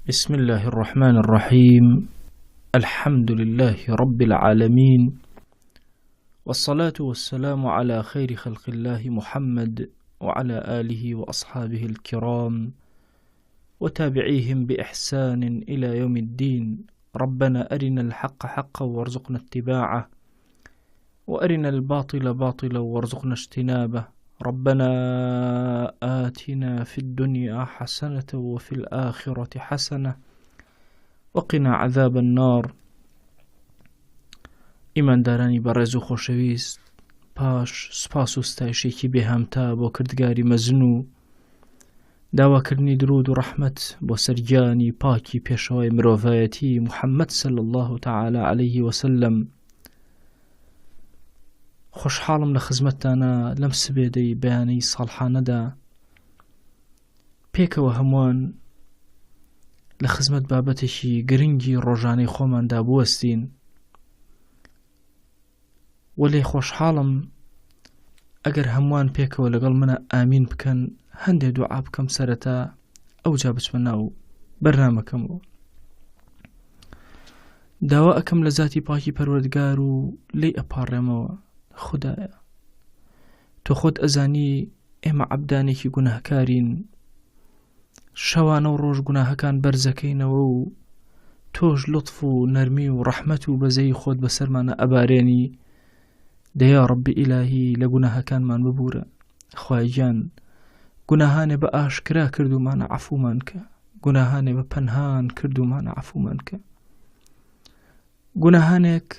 بسم الله الرحمن الرحيم. الحمد لله رب العالمين، والصلاة والسلام على خير خلق الله محمد وعلى آله وأصحابه الكرام وتابعيهم بإحسان إلى يوم الدين. ربنا أرنا الحق حقا وارزقنا اتباعه، وأرنا الباطل باطلا وارزقنا اجتنابه. ربنا آتنا في الدنيا حسنة وفي الآخرة حسنة وقنا عذاب النار. ئیمان دارانی بەڕێز و خۆشەویست، پاش سپاس و ستایشێکی بێهامتا بۆ کردگاری مەزن و داواکردنی درود و ڕەحمەت بۆ سەرگیانی پاکی پێشەوای مرۆڤایەتی محەممەد صلی الله تعالی عليه وسلم، خۆشحاڵم لە خزمەتتانە لەم سبێدەی بەیانەی ساڵحانەدا پێکەوە هەمووان لە خزمەت بابەتێکی گرنگی ڕۆژانەی خۆماندا بوەستین. وەلێ خۆشحاڵم ئەگەر هەمووان پێکەوە لەگەڵ منە ئامین بکەن، هەندێک دوعا بکەم سەرەتا ئەوجا بچمە ناو بەرنامەکەمەوە. داوا ئەکەم لە ذاتی پاکی پەروەردگار و لێی ئەپاڕێمەوە، خودایە تۆ خۆت ئەزانی ئێمە عەبدانێکی گوناهکارین، شەوانە و ڕۆژ گوناهەکان بەرزەکەینەوە و تۆش لطف و نەرمی و ڕەحمەت و بەزەی خۆت بەسەرمانە ئەبارێنی. دەیا ڕەبی ئیلاهی لە گوناهەکانمان ببوورە. خوای گیان گوناهانێ بە ئاشکرا کردومانە عەفومان کە، گوناهانێ بە پەنهان کردومانە عەفومان کە، گوناهانێک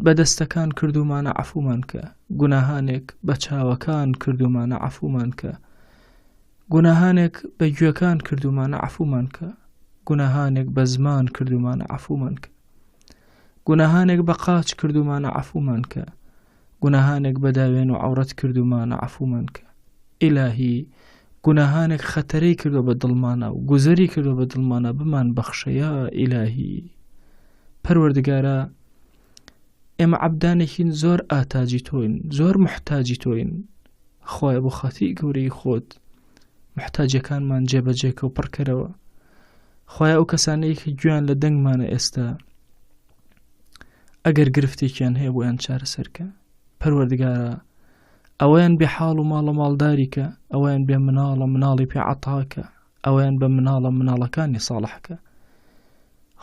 بە دەستەکان کردومانە عەفومان کە، گوناهانێک بە چاوەکان کردومانە عەفومان کە، گوناهانێک بە گوێکان کردومانە عەفومان کە، گوناهانێک بە زمان کردومانە عەفومان کە، گوناهانێک بە قاچ کردومانە عەفومان کە، گوناهانێک بە داوێن و عەورەت کردومانە عەفومان کە. ئیلاهی گوناهانێک خەتەرەی کردو بە دڵمانە و گوزەری کردو بە دڵمانە بمان بەخشە یا ئیلاهی. پەروەردگارە ئێمە عەبدانێکین زۆر ئاتاجی تۆین، زۆر محتاجی تۆین. خوایە بۆ خاتی گەورەی خۆت محتاجەکانمان جێبەجێکە و پڕکەرەوە. خوایە ئەو کەسانەی کە گویان لە دەنگمانە ئێستا ئەگەر گرفتێکیان هەیە بۆیان چارەسەرکە. پەروەردگارە ئەوەیان بێ حاڵ و ماڵە ماڵداریکە، ئەوەیان بێ مناڵە مناڵی پێ عەتاکە، ئەوەیان بە مناڵە مناڵەکانی ساڵحکە.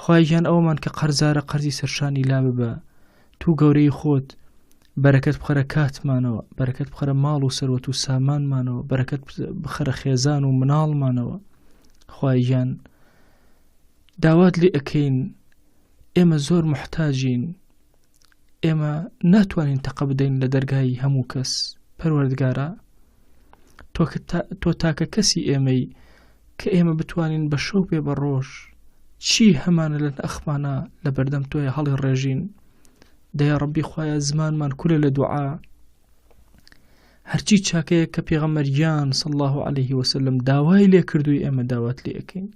خوای گیان ئەوەمان کە قەرزارە قەرزی سەرشانی لا ببە، تو گەورەی خۆت بەرەکەت بخەرە کاتمانەوە، بەرەکەت بخەرە ماڵ و سەروەت و سامانمانەوە، بەرەکەت بخەرە خێزان و مناڵمانەوە. خوای گیان داوات لێ ئەکەین، ئێمە زۆر محتاجین، ئێمە ناتوانین تەقە بدەین لە دەرگای هەموو کەس. پەروەردگارە تۆ تاکە کەسی ئێمەی کە ئێمە بتوانین بە شەو پێ بە ڕۆژ چی هەمانە لە ئەخمانە لە بەردەم تۆیە هەڵی ڕێژین. دەیا ڕەبی خوایە زمانمان کولە لە دوعا، هەرچی چاکەیە کە پێغەمبەریان صلی الله عليه وسلم داوای لێ کردووی ئێمە داوات لێ ئەکەین.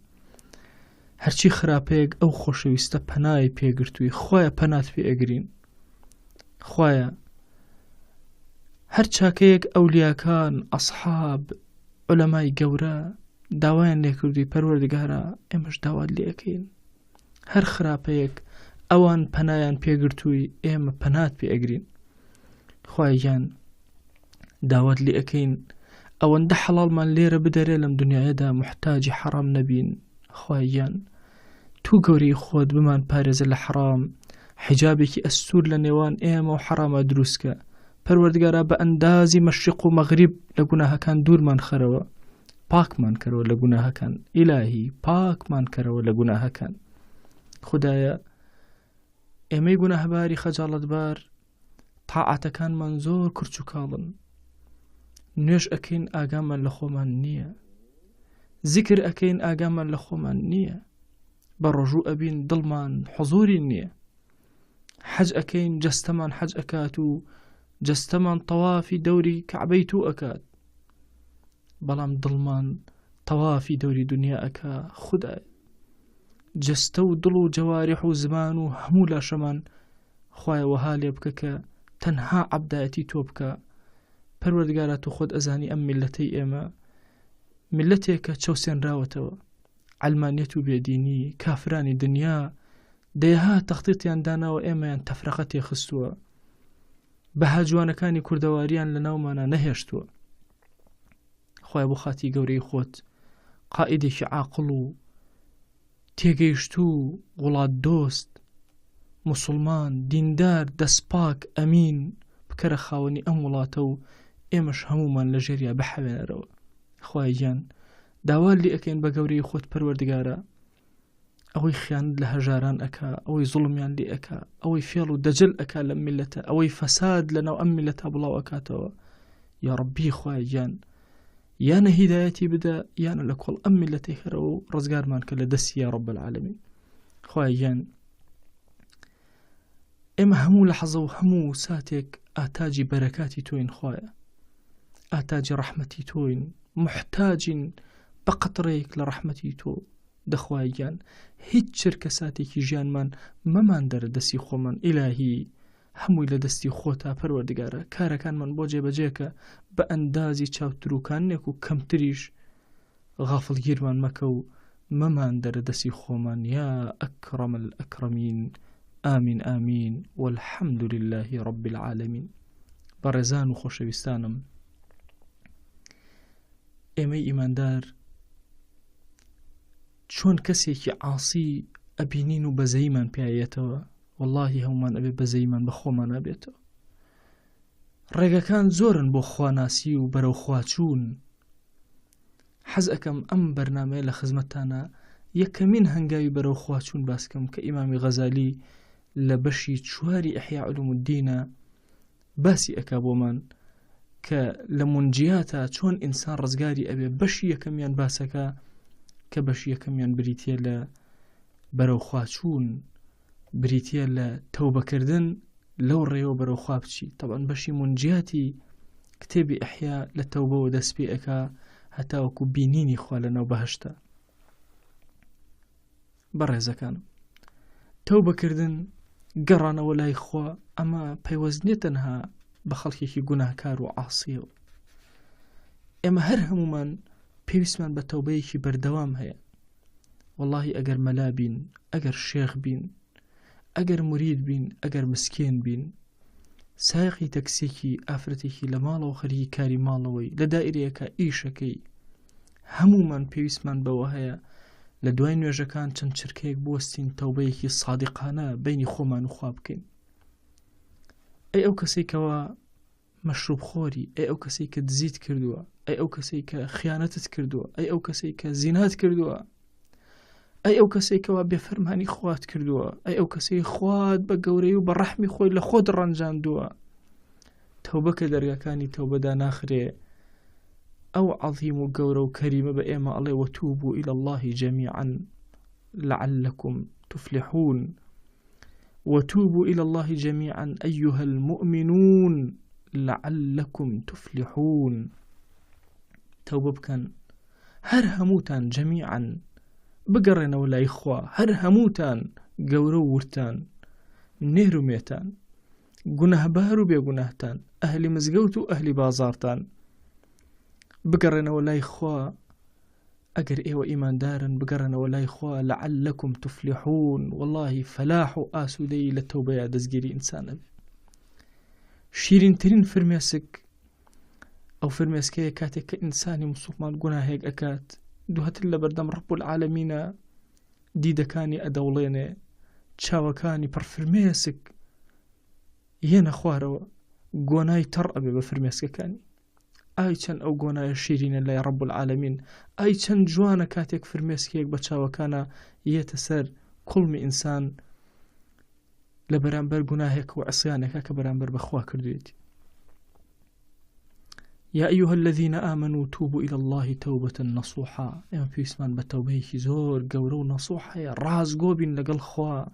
هەرچی خراپەیەک ئەو خۆشەویستە پەنای پێگرتووی، خوایە پەنات پێ ئەگرین. خوایە هەر چاکەیەک ئەولیاکان، ئەصحاب، عولەمای گەورە داوایان لێ کردووی، پەروەردگارە ئێمەش داوات لێ ئەکەین. هەر خراپەیەک ئەوان پەنایان پێگرتووی، ئێمە پەنات پێ ئەگرین. خوای گیان داوات لێ ئەکەین ئەوەندە حەڵاڵمان لێرە بدەرێ لەم دنیایەدا محتاجی حەرام نەبین. خوای گیان تو گەورەی خۆت بمان پارێزە لە حەرام، حجابێکی ئەستور لە نێوان ئێمە و حەرامە دروستکە. پەروەردگارە بە ئەندازی مەشریق و مەغریب لە گوناهەکان دوورمان خەرەوە، پاکمان کەرەوە لە گوناهەکان. ئیلاهی پاکمان کەرەوە لە گوناهەکان. خودایە ئێمەی گوناهباری خەجاڵەتبار تاعاتەکانمان زۆر کورچ و کاڵن، نوێژ ئەکەین ئاگامان لە خۆمان نییە، زیکر ئەکەین ئاگامان لە خۆمان نییە، بە ڕۆژوو ئەبین دڵمان حوزوری نییە، حەج ئەکەین جەستەمان حەج ئەکات و جەستەمان تەوافی دەوری کەعبەی تو ئەکات، بەڵام دڵمان تەوافی دەوری دنیا ئەکا. خودایە جەستە و دڵ و جەوارح و زمان و هەموو لاشەمان خوایە وەها لێ بکە کە تەنها عەبدایەتی تۆ بکە. پەروەردگارە تۆ خۆت ئەزانی ئەم میلەتەی ئێمە ملەتێکە چەوسێنراوەتەوە، علمانیت و بێدینی کافرانی دنیا دەیها تەخطیتیان داناوە ئێمەیان تەفرەقەتی خستووە بەها جوانەکانی کوردەواریان لە ناومانە نەهێشتووە. خۆی بۆ خاتی گەورەی خۆت قائیدێکی عاقڵ و تێگەیشتوو وڵات دۆست مسلمان دیندار دەستپاک ئەمین بکەرە خاوەنی ئەم وڵاتە و ئێمەش هەمومان لە ژێریا بەحەوێنەرەوە. خوای گیان داوا لێ ئەەکەین بە گەورەی خۆت پەروەردگارە ئەوەی خیانت لە هەژاران ئەکا ئەوەی زوڵمیان لێ ئەکا ئەوەی فێڵ و دەجل ئەکا لە میلەتە ئەوەی فەساد لەناو ئەم میلەتە بڵاو ئەکاتەوە. یا ڕەبی خوای گیان یانە هیدایەتی بدە یانە لە کۆڵ ئەم میلەتەی خەرەوە و ڕزگارمان کە لە دەستی یا ڕەب العالەمین. خوای گیان ئێمە هەموو لەحەزە و هەموو ساتێک ئاتاجی بەرەکاتی تۆین خوایە ئاتاجی ڕەحمەتی تۆین محتاجین بە قەترەیەک لە ڕەحمەتی تۆ. دەخوای گیان هیچ چرکە ساتێکی ژیانمان مەمان دەرە دەستی خۆمان ئیلاهی هەمووی لە دەستی خۆتا پەروەردگارە کارەکانمان بۆ جێبەجێکە بە ئەندازی چاوتروکانێک و کەمتریش غافڵگیرمان مەکە و مەمان دەرە دەستی خۆمان یا ئەکرەم الئەکرەمین ئامین ئامین والحەمد لله رب العالمین. بەڕێزان و خۆشەویستانم ئێمەی ئیماندار چۆن کەسێکی عاسی ئەبینین و بەزەیمان پیاەتەوە واللهی هەمومان ئەبێ بەزەیمان بە خۆمان ئەبێتەوە. ڕێگەکان زۆرن بۆ خواناسی و بەرەو خواچوون. حەز ئەەکەم ئەم بەرنامەیە لە خزمەتتانە یەکەمین هەنگاوی بەرەو خواچوون باسکەم کە ئیمامی غەزالی لە بەشی 4 ئیحیا علوم الدینە باسی ئەکا بۆمان کە لە منجیاتە چۆن ئینسان ڕزگاری ئەبێ. بەشی یەکەمیان باسەکە کە بەشی یەکەمیان بریتە لە بەرەو خواچوون بریتە لە تەوبەکردن لەو ڕێوە بەرەو خوا بچی. طبعاً بەشی منجیاتی کتێبی ئەحیا لە تەوبەوە دەست پێ ئەکا هەتاوەکو بینینی خوا لەناو بەهەشتە. بەڕێزەکانم تەوبەکردن گەڕانەوە لای خوا ئەمە پەیوەست تەنها بە خەڵکێکی گوناهکار و عاسیەوە. ئێمە هەر هەمومان پێویستمان بە تەوبەیەکی بەردەوام هەیە. واللهی ئەگەر مەلا بین ئەگەر شێخ بین ئەگەر مرید بین ئەگەر مسکێن بین سایقی تەکسێکی ئافرەتێکی لە ماڵەوە خەریکی کاری ماڵەوەی لە دائیرەیەکە ئیشەکەی هەمومان پێویستمان بەوە هەیە لە دوای نوێژەکان چەند چرکەیەک بوەستین تەوبەیەکی سادقانە بینی خۆمان و خوا بکەین. ئەی ئەو کەسەی کەوا مەشروب خۆری ئەی ئەو کەسەی کە دزیت کردووە ئەی ئەو کەسەی کە خیانەتت کردووە ئەی ئەو کەسەی کە زینات کردووە ئەی ئەو کەسەی کەوا بێفەرمانی خوات کردووە ئەی ئەو کەسەی خوات بە گەورەی و بە ڕەحمی خۆی لە خۆت ڕەنجاندووە. تەوبە کە دەرگاکانی تەوبەدا ناخرێ ئەو عەظیم و گەورە و کەریمە بە ئێمە ئەڵێ وەتوبوا إلى الله جميعا لعلكم تفلحون وتوبوا إلى الله جميعا أيها المؤمنون لعلكم تفلحون. توبة بكن هر هموتان جميعا بقرنا ولا إخوة هر هموتان قورو ورتان نهرو ميتان قناه بارو بي قناهتان أهل مزقوتو أهل بازارتان بقرنا ولا إخوة أقر إيوة إيمان دارن بقرنا ولا إخوة لعلكم تفلحون. والله فلاح آسودي للتوبة يا دزقيري إنسان شيرين ترين فرميسك أو فرميسكي كاتك إنساني مسلمان قناهيك أكات دوهت اللي بردم رب العالمين دیدەکانی ئەدەوڵێنێ چاوەکانی پڕ فرمێسک یەنە خوارەوە گۆنای تەڕ ئەبێ بە فرمێسکەکانی. ئای چەند ئەو گۆنایە شیرینە لای ڕەب العالەمین ئای چەند جوانە کاتێک فرمێسکێک بە چاوەکانە یێتە سەر کوڵمی ئینسان لە بەرامبەر گوناهێک و عسیانێکە کە بەرامبەر بەخوا کردوێتی. يا أيها الذين آمنوا توبوا إلى الله توبة نصوحا. إما بيسمان بتوبيكي زور قورو نصوحا يا رازقو بين لقل خوا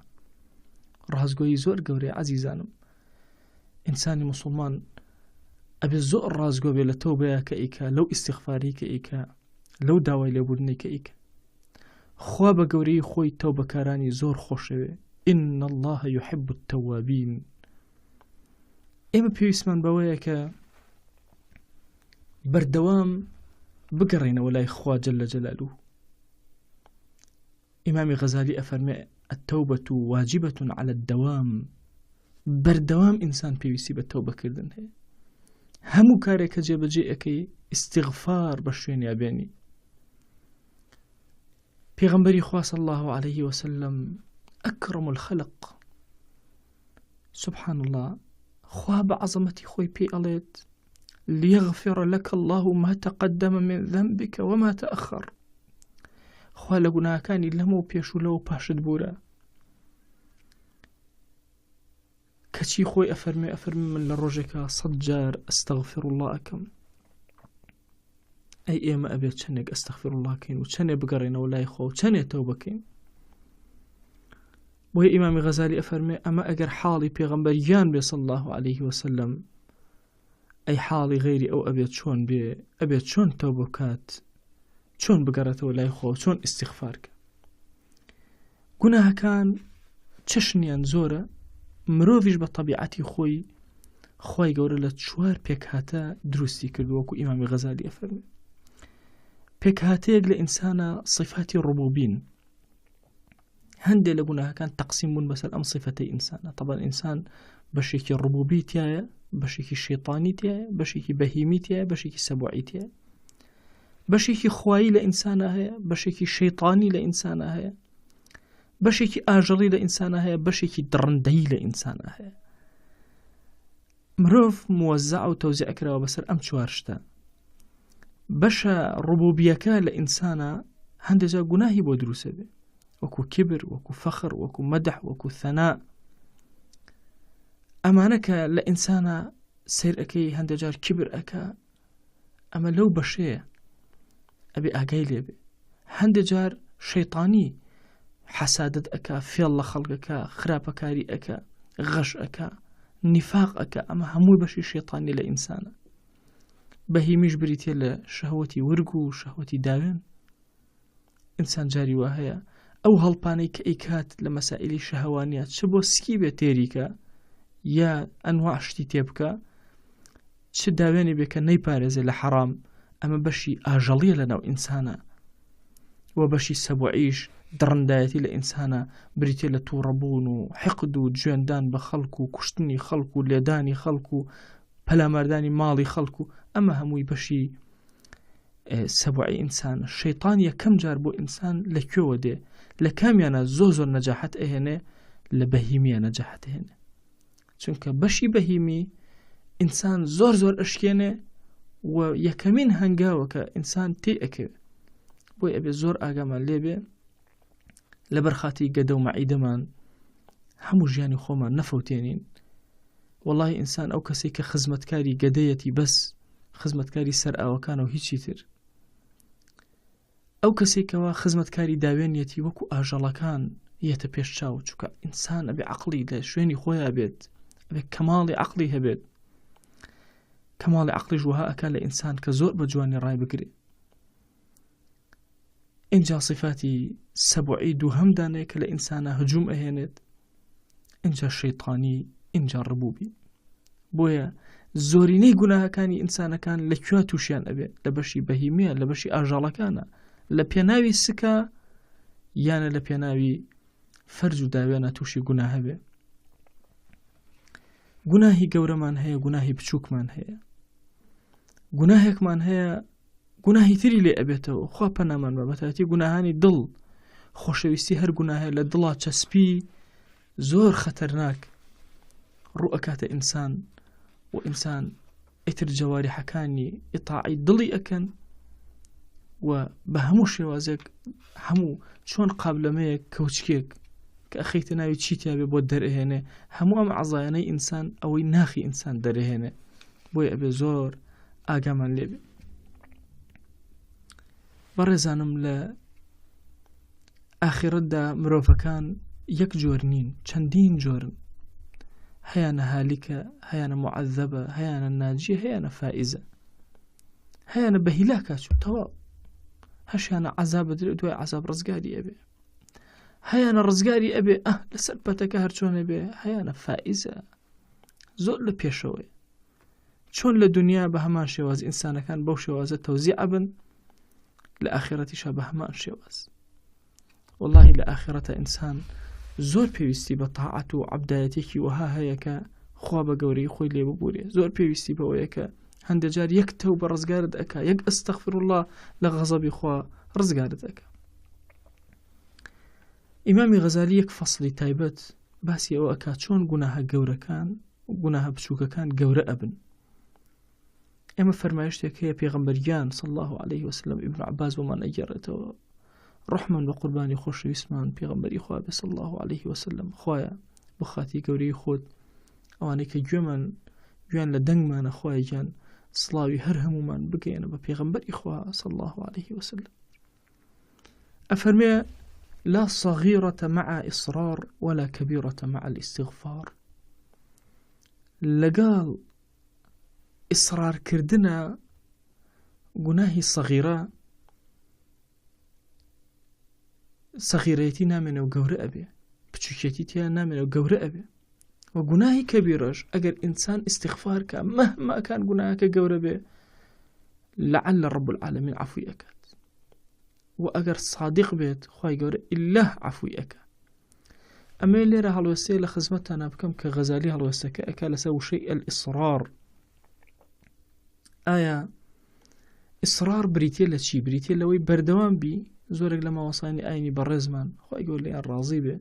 رازقو زور قوري عزيزانم. إنساني مسلمان أبي الزور رازقو بين لتوبة كإيكا لو استغفاري كإيكا لو داوي لبودني كإيكا خوا بقوري خوي توبة كاراني زور خوشوي إن الله يحب التوابين. إما بيسمان بوايكا بردوام بقرينا ولا إخوة جل جلاله إمام غزالي أفرمي التوبة واجبة على الدوام، بردوام إنسان بيويسي بالتوبة كردن هي همو كاريك جيبجيئكي استغفار بشوين يابيني. پیغمبری خوا صلی الله عليه وسلم أكرم الخلق سبحان الله خوا بعظمتي خوي بي أليت ليغفر لك الله ما تقدم من ذنبك وما تأخر. خوا لقنا كان لمو بيشو لو باشد بورا كشي خوي أفرمي من لروجك صدجار أستغفر الله أكم أي إيما أبيت شنك أستغفر الله كين وشني بقرين ولا يخو وشني توبة كين. وهي إمام غزالي أفرمي أما أجر حالي بيغمبريان بي صلى الله عليه وسلم أي حالي غيري أو أبيت شون توبة كات شون بقرت ولا يخو شون استغفارك قناها كان تششنيان زورة مروفيش بطبيعتي خوي قولة شوار بيك هاتا دروستي كردو وكو إمام غزالي أفرمي بيك هاتيق لإنسان صفات الربوبين هندي لقناها كان تقسيم بس الأم صفتي إنسان. طبعا إنسان بشيكي الربوبي تيايا بشيكي الشيطاني تيايا بشيكي بهيمي تيايا بشيكي سبوعي تيايا بشيكي خواي لإنسانها هي بشيكي شيطاني لإنسانها هي بشيكي آجري لإنسانها هي بشيكي درندي لإنسانها هي. مروف موزع وتوزيع كراوة بسر أم شوارشتا بشا ربوبيكا لإنسانا هندجا قناهي بودروسة بي وكو كبر وكو فخر وكو مدح وكو ثناء. أمانك لإنسانا سير أكي هندجار كبر أكا أما لو بشي أبي أقايلي بي هندجار شيطاني حسادت أكا في الله خلقك خراب أكاري أكا غش أكا نفاق أكا أما هموي بشي شيطاني لإنسانا بهيميش بريتي لشهوتي ورقو شهوتي داوين إنسان جاري وهي أو هالباني كإيكات لمسائل شهوانيات شبو سكيبة تيريكا يا أنواع شتيتيبكا شداويني بك نيبارزي لحرام أما بشي آجالية لنا إنسانا وبشي سبوعيش درندايتي لإنسانا بريتي لتوربون حقد وجواندان بخلقو كشتني خلقو ليداني خلقو بلا مرداني مالي خلقو أما هموي بشي سبوعي إنسان الشيطان يكم جاربو إنسان لكيو دي لكاميانا زوزو نجاحت إهنه لبهيمية نجاحت إهنه چونك بشي بهيمي إنسان زور أشكينه ويكمين هنگاوك إنسان تيئك بوي أبي زور آقاما ليبي لبرخاتي قدو معيدمان همو جياني خوما نفوتينين والله إنسان أو كسي كخزمتكاري قديتي بس خزمتكاري سر أوكان وهيچي تر أو كسي كوا خزمتكاري داوينيتي وكو آجالكان يتبيش شاو چوكا إنسان أبي عقلي لشويني خويا أبيت أبي كمالي عقلي هبيت كمالي عقلي جوها أكان لإنسان كزور بجواني راي بقري إنجا صفاتي سبعي دو همدانيك لإنسان هجوم أهينت إنجا الشيطاني إنجا الربوبي بويا زوريني قناها كاني إنسان كان لكوا توشيان أبي لبشي بهيمية لبشي آجالا كان لبيناوي سكا يانا لبيناوي فرج داوينا توشي قناها بي قناهي قورمان هيا قناهي بچوكمان هيا قناهيك مان هيا قناهي تري لي أبيته خواه پنامان بابتاتي قناهاني دل خوشويستي هر قناهي لدلا چسبي زور خطرناك رؤكات إنسان وإنسان اتر جواري حكاني إطاعي ضلي أكن وبهمو شوازك همو شون قابل ميك كوشكيك كأخيتنا يتشيتيا ببود در إهنه همو أم عزاياني إنسان أو ناخي إنسان در إهنه بوي أبي زور آقامان لبي برزانم لآخرت دا مروفا كان يك جورنين چندين جورن هيانا هالكة هيانا معذبة هيانا ناجية هيانا فائزة هيانا بهلاكة شو توا هشيانا عذاب دوي عذاب رزقاري أبي هيانا رزقاري أبي لسربتك هرچون أبي هيانا فائزة زول لبيشوي چون لدنيا بهمان شواز إنسان كان بو شواز توزيع بن لآخرتي شبه همان شواز والله لە ئاخرەتە ئینسان زۆر پێویستی بە تاعەت و عەبدایەتێکی وەها هەیە کە خوا بە گەورەی خۆی لێ ببورێ، زۆر پێویستی بەوەیە کە هەندێک جار یەک تەو بە ڕزگارت ئەکا، یەک ئەستەغفیرالله لە غەزەبی خوا ڕزگارت ئەکا. ئیمامی غەزالی یەک فەسڵی تایبەت باسی ئەوە ئەکا چۆن گوناهە گەورەکان گوناهە بچووکەکان گەورە ئەبن. ئێمە فەرمایشتێک هەیە پێغەمبەریان صلی الله عليه وسلم ئیبن عەباس بۆمان ئەگێڕێتەوە، ڕەحمان بە قوربانی خۆشەویستمان پێغەمبەری خوا بێ صلی الله عليه وسلم، خوایە بۆ خاتی گەورەی خۆت ئەوانەی کە گوێیان لە دەنگمانە خوای گیان سڵاوی هەر هەمومان بگەێنە بە پێغەمبەری خوا صلی الله عليه وسلم. ئەفەرمێ لا صغيرة مع إصرار ولا كبيرة مع الاستغفار. لەگەڵ ئیسرارکردنە گوناهی سەغیرەتی نامێنە و گەورە ئەبێ، بچووکێتی تیا نامێنە و گەورە ئەبێ. و گوناهی کەبیرەش ئەگەر ئینسان ئیستیغفار کە مەهما کان گوناهەکە گەورە بێ لەعەل رب العالمین عەفوی ئەکات، و ئەگەر صادق بێت خوای گەورە ئیلله عەفوی ئەکا. ئەمە لێرە هەڵوێستەیە لە خزمەتتانە بکەم کە غەزالی هەڵوێستەکە ئەکا لەسەر وشەی الئیسرار. ئایا ئیسرار بریتێ لە چی؟ بریتێ لەوەی بەردەوام بی. زۆرێک لە ماوەسانی ئاینی بەڕێزمان خوای گەورە لێیان ڕازی بێ،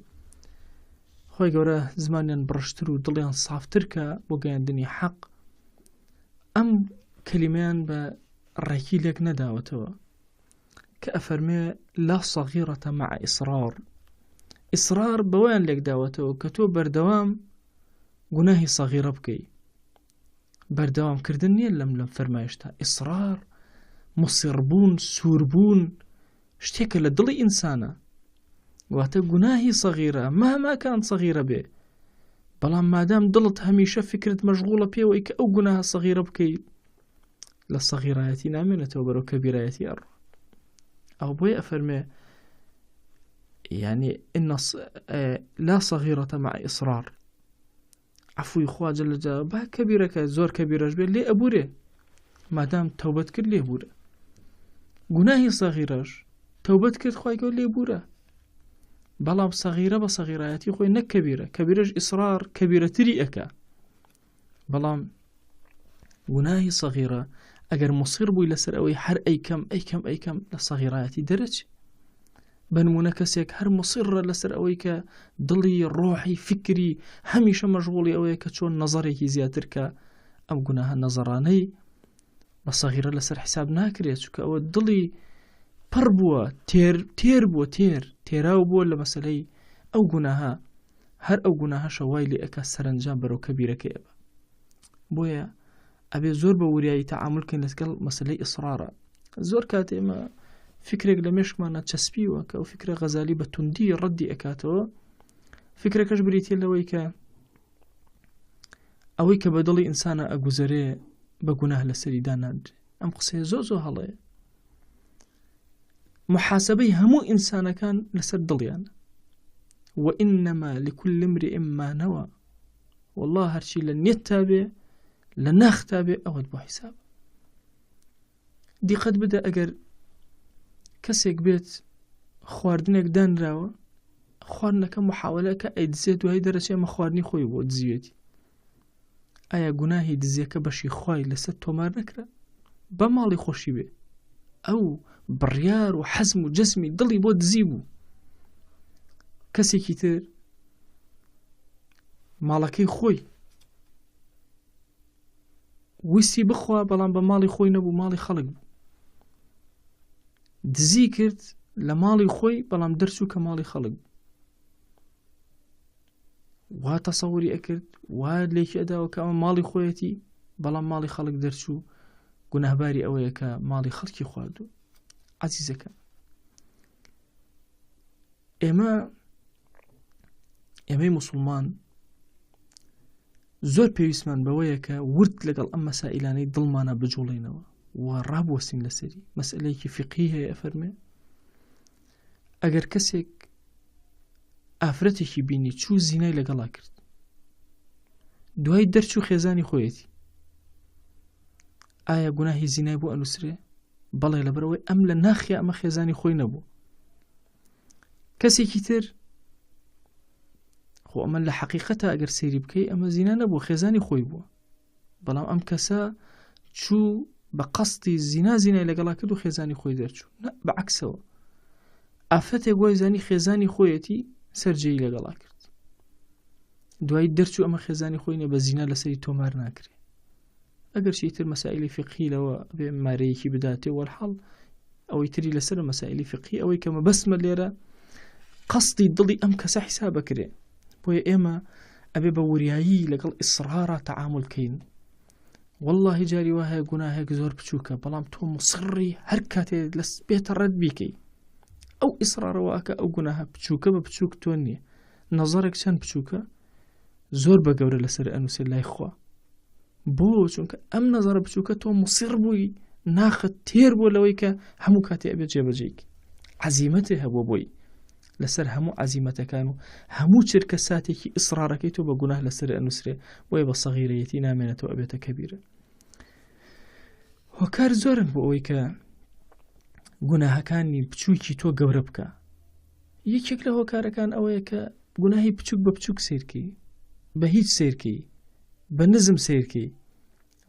خوای گەورە زمانیان بڕشتر و دڵیان سافتر کە بۆ گەیاندنی حەق، ئەم کەلیمەیان بە ڕێکی لێک نەداوەتەوە کە ئەفەرمێ لا صغيرة مع إصرار. ئیسرار بەوەیان لێک داوەتەوە کە تۆ بەردەوام گوناهی سەغیرە بکەی. بەردەوامکردن نییە لەم فەرمایشتا. ئیسرار مصیربوون، سووربوون شتێکە لە دڵی ئینسانە، واتە گوناهی سەغیرە مەهما کان سەغیرە بێ، بەڵام مادام دڵت هەمیشە فکرت مەشغوڵە پێوەی کە ئەو گوناهە سەغیرە بکەیت، لە سەغیرایەتی نامێنێتەوە بەرەو کەبیرایەتی ئەڕ. ئەو بۆیە ئەفەرمێ يعني إن لا صغيرة مع إصرار. عفوی خوا جل جلاله با کەبیرەکە زۆر کەبیرەش بێت لێ ئەبورێ، مادام تەوبەت کرد لێ بورە. گوناهی سەغیرەش تەوبەت کرد خوای گەورە لێ بورە، بەڵام سەغیرە بە سەغیرایەتی خۆی نەک کەبیرە. کەبیرەش ئیسرار کەبیرەتری ئەکا، بەڵام گوناهی سەغیرە ئەگەر مصیر بووی لەسەر ئەوەی هەر ئەیکەم لە سەغیرایەتی دەرەچ. بنمونە کەسێک هەر مصیرە لەسەر ئەوەی کە دڵی ڕۆحی فکری هەمیشە مەشغوڵی ئەوەیە کە چۆن نەزەرێکی زیاتر کە ئەم گوناهە نەزەرانەی بە سەغیرە لەسەر حساب ناکرێت، چونکە ئەوە دڵی پڕ بووە، تێر بووە، تێراو بووە لە مەسەلەی ئەو گوناهە. هەر ئەو گوناهە شەوای لێ ئەکا سەرنجام بەرەو کەبیرەکەی ئەبە. بۆیە ئەبێ زۆر بە وریایی تەعاملکەین لەگەڵ مەسەلەی ئیسرارە. زۆر کات ئێمە فکرێک لە مێشکمانە چەسپیوە کە ئەو فکرە غەزالی بە توندی ڕەدی ئەکاتەوە. فکرەکەش بریتێ لەوەی کە ئەوەی کە بە دڵی ئینسانە ئەگوزەرێ بە گوناه لەسەری دانادرێ. ئەم قسەیە زۆر هەڵەیە. محاسبەی هەموو ئینسانەکان لەسەر دڵیانە. وإنما لكل امرئ ما نوى. والله هەرچی لە نێت تابێ لە ناخ تابێ ئەوەت بۆ حیساب. دیقەت بدە ئەگەر کەسێک بێت خواردنێک دانراوە، خواردنەکە محاولەکە ئەیدزێت دوای دەرەچێ ئەمە خواردنی خۆی بۆ دزیوێتی. ئایا گوناهی دزیەکە بەشی خوای لەسەر تۆمار نەکرا؟ بە ماڵی خۆشی بێ ئەو بڕیار و حەزم و جەسمی دڵی بۆ دزی بوو. کەسێکی تر ماڵەکەی خۆی ویستی بخوا، بەڵام بە ماڵی خۆی نەبوو، ماڵی خەڵک بوو. دزی کرد لە ماڵی خۆی، بەڵام دەرچوو کە ماڵی خەڵک بوو. وا تەسەووری ئەکرد، وا لێکی ئەداوە کە ئەمە ماڵی خۆیەتی، بەڵام ماڵی خەڵک دەرچوو. گوناهباری ئەوەیە کە ماڵی خەڵکی خواردوو. عەزیزەکە، ئێمەی موسڵمان زۆر پێویستمان بەوەیە کە ورد لەگەڵ ئەم مەسائلانەی دڵمانە بجوڵێنەوە و ڕابوەستین لەسەری. مەسئلەیەکی فقهی هەیە، ئەفەرمێ ئەگەر کەسێک ئافرەتێکی بینی چوو زینای لەگەڵا کرد، دوای دەرچوو خێزانی خۆیەتی، ئایا گوناهی زینای بۆ ئەنووسرێ؟ بەڵێ، لەبەرەوەی ئەم لە ناخیا ئەمە خێزانی خۆی نەبوو. کەسێکی تر خۆ ئەمە لە حەقیقەتە ئەگەر سەیری بکەی ئەمە زینا نەبوو، خێزانی خۆی بووە، بەڵام ئەم کەسە چوو بە قەستی زینای لەگەڵا کرد و خێزانی خۆی دەرچوو. بەعکسەوە ئافرەتێک وای زانی خێزانی خۆیەتی سەرجەی لەگەڵا کرد، دوایی دەرچوو ئەمە خێزانی خۆی نە، بە زینا لەسەری تۆمار ناکرێت. ئەگەر شیتر مەسائلی فقهی لەوە بێ مارەیەکی بداتێ وەرحەڵ ئەوەی تری لەسەر مەسائلی فقهی ئەوەی کە مەبەسمە لێرە قەستی دڵی ئەم کەسە حیساب بکرێ، بۆیە ئێمە ئەبێ بە وریایی لەگەڵ ئیسرارە تەعامل بکەین. والله جاری وایە گوناهێک زۆر بچووکە، بەڵام تۆ مصڕی هەر کاتێ لەس بێتە ڕەت بیکەی، ئەو ئیسرارەوەکە ئەو گوناهە بچووکە بە بچووک تۆ نییە، نەزەرێک چەند بچووکە زۆر بە گەورە لەسەر ئەنووسێ لای خوا. بۆ چونکە ئەم نەزەرە بچووکە تۆ مصر بووی ناخت تێر بۆ لەوەی کە هەموو کاتێ ئەبێت جێبەجێیک، عەزیمەتێ هەبووە بۆی لەسەر هەموو عەزیمەتەکان و هەموو چرکە ساتێکی ئیسرارەکەی تۆ بە گوناه لەسەر ئەنووسرێ، بۆیە بە سەغیرەیەتی نامێنێتەوە ئەبێتە کەبیرە. هۆکار زۆرن بۆ ئەوەی کە گوناهەکانی بچووکی تۆ گەورە بکە. یەکێک لە هۆکارەکان ئەوەیە کە گوناهی بچووک بە بچووک سیرکەی، بە هیچ سیرکەی، بە نزم سیرکەی.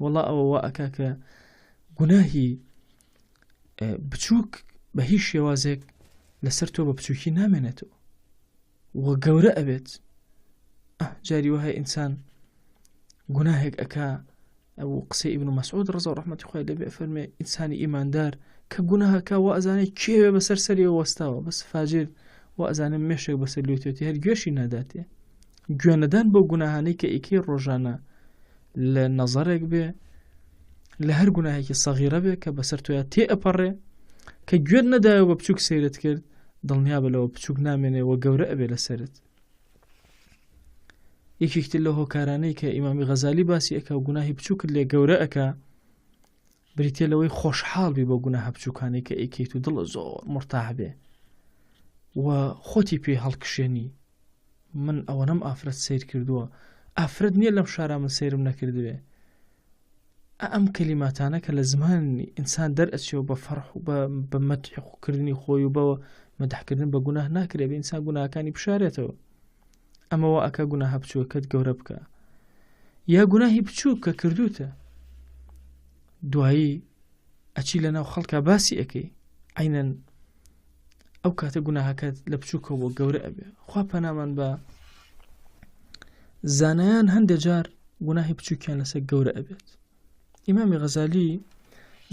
وەڵا ئەوە وا ئەکا کە گوناهی بچووک بە هیچ شێوازێک لەسەر تۆ بە بچووکی نامێنێتەوە وە گەورە ئەبێت. جاری وهەیە ئینسان گوناهێک ئەکا، ئەو قسەی ئیبن مەسعود ڕەزا و ڕەحمەتی خوای لێبێ فەرمێ ئینسانی ئیماندار کە گوناهەکە وا ئەزانێ کێوێ بەسەر سەریەوە وەستاوە، بەس فاجر وا ئەزانێ مێشێک بەسەر لێتێتی هەر گوێشی ناداتێ. گوێنەدان بۆ گوناهانەی کە ئیکەی ڕۆژانە لە نەزەرێک بێ، لە هەر گوناهێکی سەغیرە بێ کە بەسەر تۆیە تێ ئەپەڕێ، کە گوێت نەدایەوە بە بچووک سەیرت کرد، دڵنیا بە لەوە بچووک نامێنێەوە گەورە ئەبێ لەسەرت. یەکێکتر لە هۆکارانەی کە ئیمامی غەزالی باسی ئەکا و گوناهی بچووکت لێ گەورە ئەکا، بریتێ لەوەی خۆشحاڵ بی بۆ گوناهە بچووکانی کە ئەیکەیت و دڵە زۆر مرتاح بێ و خۆتی پێ هەڵکشێنی. من ئەوە نەم ئافرەت سیر کردووە، ئافرەت نییە لەم شارە من سیرم نەکردوێ. ئەم کەلیماتانە کە لە زمانی ئینسان دەرئەچێەوە بە فەرح و بە مەدحکردنی خۆی و بەوە مەدحکردن بە گوناه ناکرێ، بە ئینسان گوناهەکانی بشارێتەوە. ئەمەوە ئەکە گوناهە بچووکەت گەورە بکە، یا گوناهی بچووک کە کردوتە دوایی ئەچی لە ناو خەڵکا باسی ئەەکەی، عینەن ئەو کاتە گوناهەکەت لە بچووکەوە گەورە ئەبێ. خوا پەنامان بە زانایان هەندێک جار گوناهی بچووکیان لەسەر گەورە ئەبێت. ئیمامی غەزالی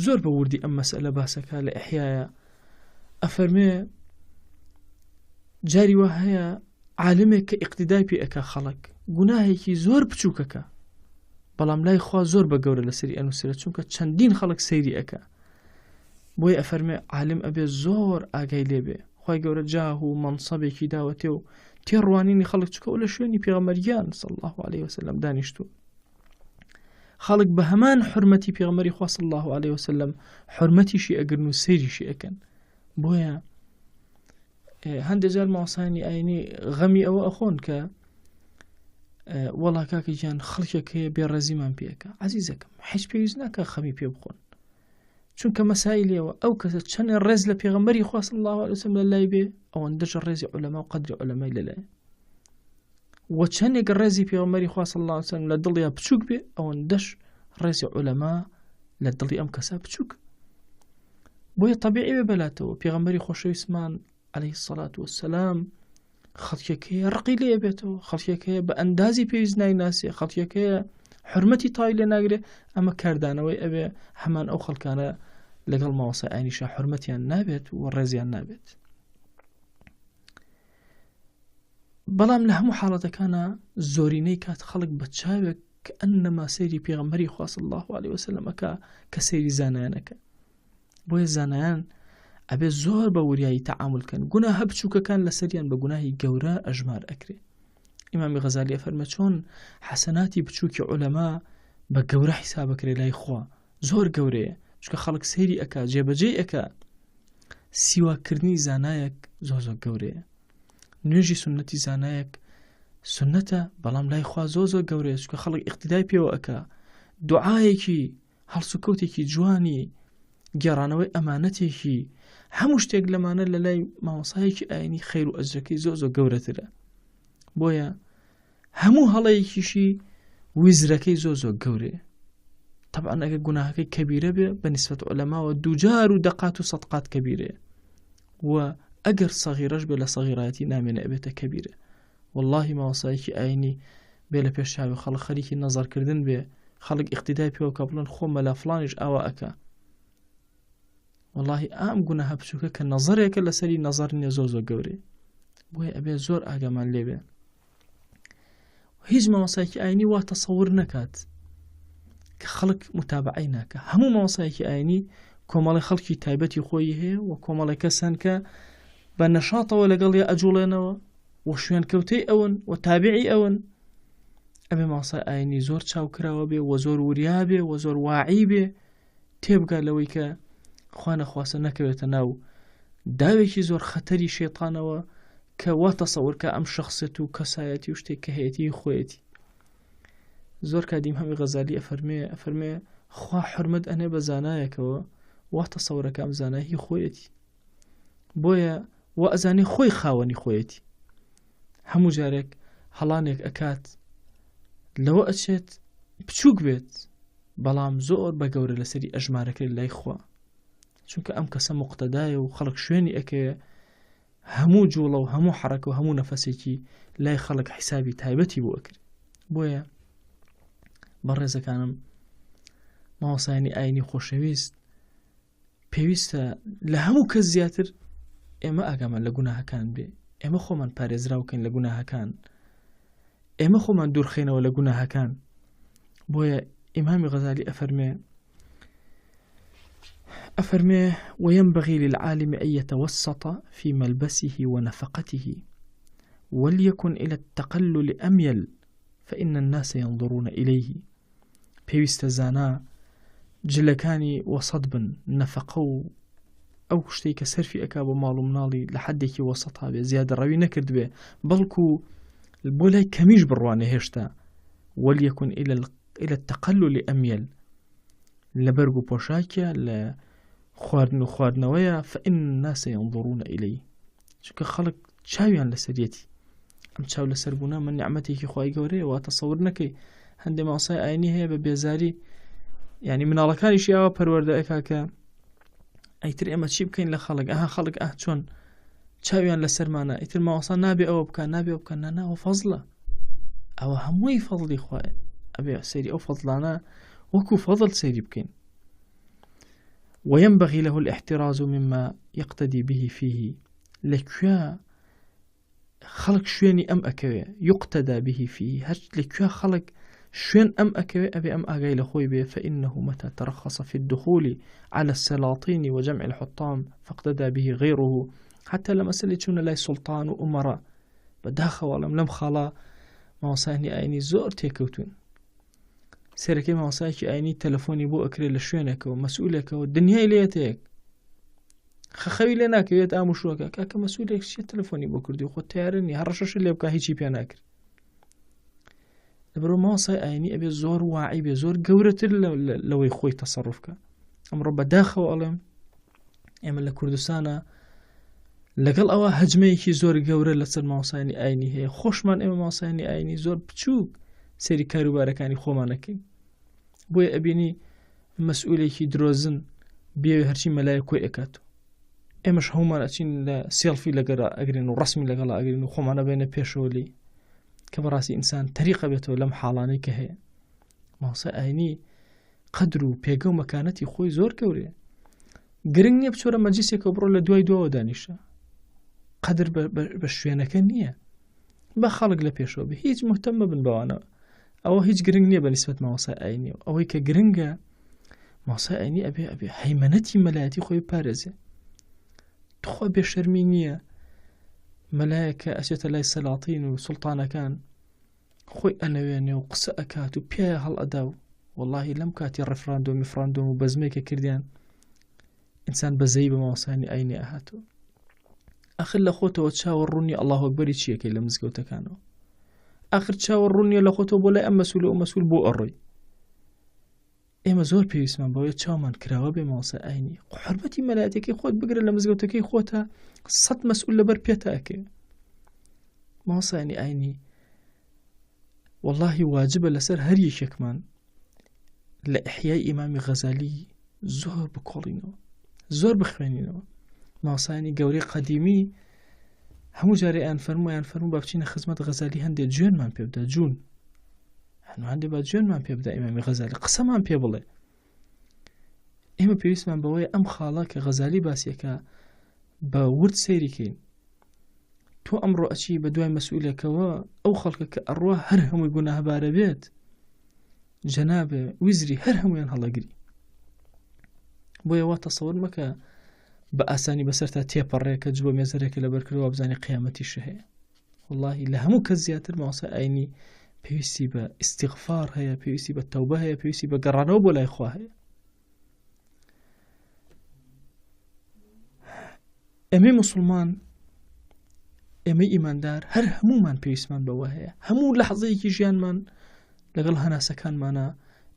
زۆر بە وردی ئەم مەسئلە باسەکە لە ئیحیایە، ئەفەرمێ جاری وا هەیە عالمێک کە ئیقتیدای پێ ئەکا خەڵک گوناهێکی زۆر بچووکەکە، بەڵام لای خوا زۆر بە گەورە لەسەری ئەنووسرێت، چونکە چەندین خەڵک سەیری ئەکا. بۆی ئەفەرمێ عالم ئەبێ زۆر ئاگای لێبێ، خوای گەورە جاه و مەنسەبێکی داوەتێ و تێڕوانینی خەڵک، چکە و لە شوێنی پێغەمبەریان صلی الله عليه وسلم دانیشتووە. خەڵک بە هەمان حورمەتی پێغەمبەری خوا صلی الله عليه وسلم حورمەتیشی ئەگرن و سەیریشی ئەکەن. بۆیە هەندێک جار ماوەسانی ئاینی غەمی ئەوە ئەخۆن کە وەڵا کاکە گیان خەڵکێک هەیە بێڕەزیمان پێەکە. عەزیزەکەم هیچ پێویست ناکە خەمی پێ بخۆن، چونکە مەسائلێەوە ئەو کەسە چەند ڕێز لە پێغەمبەری خوا صلی الله عليه وسلم لە لای بێ، ئەوەندەش ڕێزی عولەما و قەدری عولەمای لەلایە، و چەندێک ڕێزی پێغەمبەری خوا صلی الله عليه وسلم لە دڵیا بچووک بێ، ئەوەندەش ڕێزی عولەما لە دڵی ئەم کەسە بچووک. بۆیە طەبیعی بێ بەلاتەوە پێغەمبەری خۆشەویستمان عليه الصلاة والسلام خەڵکێک هەیە ڕقی لێ بێتەوە، خەڵکێک هەیە بە ئەندازی پێویست نایناسێ، خەڵکێک هەیە حرمەتی تای لێ ناگرێ. ئەمە کاردانەوەی ئەبێ هەمان ئەو خەڵکانە لەگەڵ ماوەسای ئاینیشا حرمەتیان نابێت و ڕێزیان نابێت. بەڵام لە هەموو حاڵەتەکانە زۆرینەی کات خەڵک بە چاوێک کە ئەنەما سەیری پێغەمبەری خوا صلی الله عليه وسلم ئەکا کە سەیری زانایانەکە. بۆیە زانایان ئەبێ زۆر بە وریایی تەعاملکەن، گوناهە بچووکەکان لەسەریان بە گوناهی گەورە ئەژمار ئەکرێ. ئیمامی غەزالی ئەفەرمێ چۆن حەسەناتی بچووکی عولەما بە گەورە حیسابەکرێ لای خوا، زۆر گەورەیە، چونکە خەڵک سەیری ئەکا جێبەجێ ئەکا. سیواکردنی زانایەک زۆر زۆر گەورەیە. نوێژی سنەتی زانایەک سنەتە، بەڵام لای خوا زۆر زۆر گەورەیە، چونکە خەڵک ئیقتیدای پێوە ئەکا. دوعایەکی هەڵسوکەوتێکی جوانی گێڕانەوەی ئەمانەتێکی هەموو شتێک لەمانە لە لای مامۆسایەکی ئاینی خەیر و ئەجرەکەی زۆر گەورەترە. بۆیە هەموو هەڵەیەکیشی ویزرەکەی زۆر گەورەیە. طبعا ئەگە گوناهەکەی کەبیرە بێ بە نیسبەت عولەماوە دووجار و دەقات و سەدقات کەبیرەیە، و ئەگەر سەغیرەش بێ لە سەغیرەتی نامێنە ئەبێتە کەبیرە. واللهی مامۆسایەکی ئاینی بێ لە پێشاوی خەڵک خەریکی نەزەرکردن بێ، خەڵک ئیقتیدای پێوە کە بڵێن خۆ مەلا فڵانیش ئاوا ئەکا، واللهی ئام گوناهە بچووکە کە نەزەرێکە لەسەری نەزەر نییە زۆر گەورەیە. بۆیە ئەبێ زۆر ئاگامان لێبێ. هیچ مامۆسایەکی ئاینی وا تەسەور نەکات کە خەڵک متابعەی ناکە. هەموو مامۆسایەکی ئاینی کۆمەڵی خەڵکی تایبەتی خۆی هەیە و کۆمەڵی کەسان کە بە نەشاتەوە لەگەڵ یە ئەجوڵێنەوە و شوێن کەوتەی ئەون و تابعی ئەون. ئەبێ مامۆسای ئاینی زۆر چاوکراوە بێ و زۆر وریا بێ و زۆر واعی بێ، تێبگا لەوەی کە خوا نەخواسە نەکەوێتە ناو داوێکی زۆر خەتەری شێتانەوە کە وا تەسەور کە ئەم شخصێت و کەسایەتی و شتێک کە هەیەتی خۆیەتی. زۆر کادیم هەمی غەزالی ئەفەرمێ خوا حرمەت ئەنێ بە زانایەکەوە وا تەسەورەکە ئەم زانایی خۆیەتی، بۆیە وا ئەزانێ خۆی خاوەنی خۆیەتی. هەموو جارێک هەڵانێک ئەکات لەوە ئەچێت بچووک بێت، بەڵام زۆر بە گەورە لەسەری ئەژمارەکە لای خوا، چونکە ئەم کەسە مقتەدایە و خەڵک شوێنی ئەکەوێ هەموو جوڵە و هەموو حرەکە و هەموو نەفەسێکی لای خەڵک حیسابی تایبەتی بۆ ئەکرێت. بۆیە بەڕێزەکانم، مامۆسایانی ئاینی خۆشەویست، پێویستە لە هەموو کەس زیاتر ئێمە ئاگامان لە گوناهەکان بێ، ئێمە خۆمان پارێزراوکەین لە گوناهەکان، ئێمە خۆمان دوورخێنەوە لە گوناهەکان. بۆیە ئیمامی غەزالی ئەفەرمێ وينبغي للعالم أن يتوسط في ملبسه ونفقته وليكن إلى التقلل أميل فإن الناس ينظرون إليه. پێویستە زانا جلەکانی وەسەد بن، نەفەقە و ئەو شتێک کە سەرفی ئەکا بۆ ماڵ و مناڵی لە حەدێکی وەسەتا بێ، زیادە ڕەوی نەکرد بێ، بەڵکو بۆ لای کەمیش بڕوانێ هێشتا. وليكن إلى التقلل أميل، لە بەرگ و پۆشاکە، لە خواردن و خواردنەوەیە، فإن الناس ينظرون إليه، چونکە خەڵک چاویان لەسەرەتی. ئەم چاو لەسەربوونا من نیعمەتێکی خوای گەورەیە، وا تەسەور نەکەی. هەندێک مامۆسای ئاینی هەیە بە بێزاری، یعنی مناڵەکانیشی ئەوە پەروەردە ئەکا کە ئەیتر ئێمە چی بکەین لە خەڵک، خەڵک چۆن چاویان لەسەرمانە، ئیتر مامۆسا نابێ ئەوە بکە، نابێ ئەو بکە، ناوە فەزڵە، ئەوە هەمووی فەزڵی خوایە، ئەبێ سەیری ئەو فەزڵانە وەکو فەزڵ سەیری بکەین. وينبغي له الاحتراز مما يقتدي به فيه، لكوا خلق شويني أم أكوي يقتدى به فيه، هج لكوا خلق شوين أم أكوي أبي أم أغاي لخوي به، فإنه متى ترخص في الدخول على السلاطين وجمع الحطام فاقتدى به غيره، حتى لما سلتشون لاي سلطان وأمراء بداخل ولم لم خلا مامۆسایانی ئاینی زۆر تێکەوتون. سێرەکەی مامۆسایەکی ئاینی تەلەفۆنی بۆ ئەکرێت لە شوێنێکەوە مەسئولێکەوە دنیای لێتەیەک خەخەوی لێ ناکەوێت ئاموشوەکە کاکە مەسئولێک چێت تەلەفۆنی بۆ کردی خۆ تیارنی هەڕەشەش لێ بکە هیچی پێ ناکرد. لەبەرەوە مامۆسای ئاینی ئەبێ زۆر واعی بێ، زۆر گەورەتر لەوەی خۆی تەسەڕوفکە. ئەمڕۆ بەداخەوە ئەڵێم ئێمە لە کوردستانە لەگەڵ ئەوە هەجمەیەکی زۆر گەورە لەسەر مامۆسایانی ئاینی هەیە. خۆشمان ئێمە مامۆسایانی ئاینی زۆر بچووک سەیری کاروبارەکانی خۆمانەکەین. بۆیە ئەبینی مەسئولێکی درۆزن بێوێ هەرچی مەلایە کۆی ئەکات، ئێمەش هەومان ئەچین لە سێڵفی لەگەڵا ئەگرین و ڕسمی لەگەڵا ئەگرین و خۆمانە بێنە پێشەوە لی، کە بەڕاستی ئینسان تەریقە بێتەوە لەم حاڵانەی کە هەیە. مامۆسای ئاینی قەدر و پێگە و مەکانەتی خۆی زۆر گەورەیە. گرنگ نییە بچۆرە مەجلیسێکەوە بڕۆ لە دوای دووەوە دانیشە، قەدر بە شوێنەکە نییە، بە خەڵک لە پێشەوە بێ، هیچ مهتەم ببن بەوانەوە. ئەوە هیچ گرنگ نییە بە نیسبەت مامۆسای ئاینیەوە. ئەوەی کە گرنگە مامۆسای ئاینی ئەبێ هەیمەنەتی مەلایەتی خۆی پارێزێ. تخوا بێشەرمی نییە مەلایەکە ئەچێتە لای سەلاطین و سوڵتانەکان خۆی ئەنەوێنێ و قسە ئەکات و پێیە هەڵ ئەدا و وەڵاهی لەم کاتی ڕێفراندۆم و بەزمێکە کردیان ئینسان بەزەی بە مامۆسایانی ئاینی ئاهاتەوە. ئاخر لە خۆتەوە چاوەڕوونی ئەڵڵاهو ئەکبەری چیەکەی لە مزگەوتەکانەوە، ئاخر چاوەڕوونیە لە خۆتەوە بۆ لای ئەم مەسئول و ئەو مەسئول بۆ ئەڕۆی. ئێمە زۆر پێویستمان بەوەی چاومان کراوە بێ ماوەسە ئاینی حرمەتی مەلایەتەکەی خۆت بگرە لە مزگەوتەکەی خۆتە 100 مەسئول لەبەر پێتاکێ ماوەسە ئاینی واللهی واجبە لەسەر هەر یەکێکمان لە ئیحیای ئیمامی غەزالی زۆر بکۆڵینەوە زۆر بخوێنینەوە ماوەسانی گەورەی قەدیمی هەموو جارێ ئەیان فەرموو با بچینە خزمەت غەزالی هەندێک جوێنمان پێ بدە جوون هەندێک با جوێنمان پێ بدە ئیمامی غەزالی قسەمان پێ بڵێ ئێمە پێویستمان بەوەی ئەم خاڵە کە غەزالی باسیەکە بە ورد سەیریکەین تۆ ئەمڕۆ ئەچی بە دوای مەسئولێکەوە ئەو خەڵکە کە ئەڕوا هەر هەمووی گوناهبارە بێت جەنابێ ویزری هەر هەمویان هەڵەگری بۆیە وا تەسەوور مەکە بە ئاسانی بەسەر تا تێپەڕێکە جوە مێزەرێکە لەبەر کردەوە بزانێ قیامەتیش هەیە واللهی لە هەموو کەس زیاتر ماوەسە ئاینی پێویستی بە ئیستیغفار هەیە پێویستی بە تەوبە هەیە پێویستی بە گەڕانەوە بۆ لای خوا هەیە ئێمەی موسڵمان ئێمەی ئیماندار هەر هەمومان پێویستمان بەوە هەیە هەموو لەحظەیەکی ژیانمان لەگەڵ هەناسەکانمانە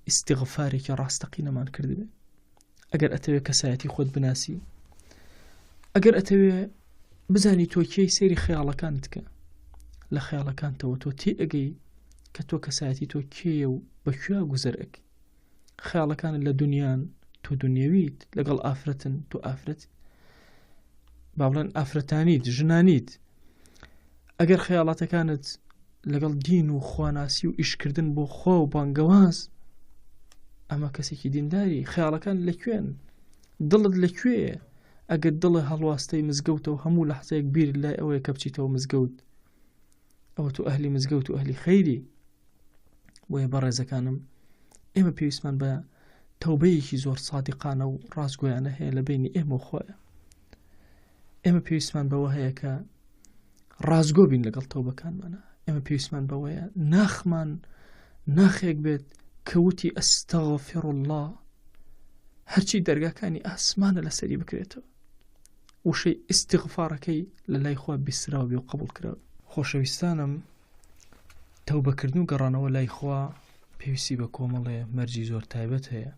ئیستیغفارێکی ڕاستەقینەمان کردبێ ئەگەر ئەتەوێت کەسایەتی خۆت بناسی ئەگەر ئەتەوێت بزانی تۆ کێی سەیری خەیاڵەکانت بکە لە خەیاڵەکانتەوە تۆ تێ ئەگەی کە تۆ کەسایەتی تۆ کێیە و بەکوێ گوزەرەکەی خەیاڵەکانت لە دنیان تۆ دنیەویت لەگەڵ ئافرەتن تۆ ئافرەت با بڵێن ئافرەتانیت ژنانیت ئەگەر خەیاڵاتەکانت لەگەڵ دین و خواناسی و ئیشکردن بۆ خوا و بانگەواز ئەمە کەسێکی دینداری خەیاڵەکان لەکوێن دڵت لەکوێیە ئەگەر دڵی هەڵواستەی مزگەوتەوە هەموو لەحزەیەک بیر لای ئەوەیە کە بچیتەوە مزگەوت ئەوە تو ئەهلی مزگەوت و ئەهلی خەیری بۆیە بەڕێزەکانم ئێمە پێویستمان بە تەوبەیەکی زۆر سادقانە و ڕاستگۆیانە هەیە لە بینی ئێمە و خۆیە ئێمە پێویستمان بەوە هەیە کە ڕازگۆ بین لەگەڵ تەوبەکانمانە ئێمە پێویستمان بەوەیە ناخمان ناخێک بێت کەوتی ئەستەغفر الله هەرچی دەرگاکانی ئاسمانە لەسەری بکرێتەوە وشەی ئیستیغفارەکەی لە لای خوا بیسراوە بێ و قبول کراوە خۆشەویستانم تەوبەکردن و گەڕانەوە لای خوا پێویستی بە کۆمەڵێ مەرجی زۆر تایبەت هەیە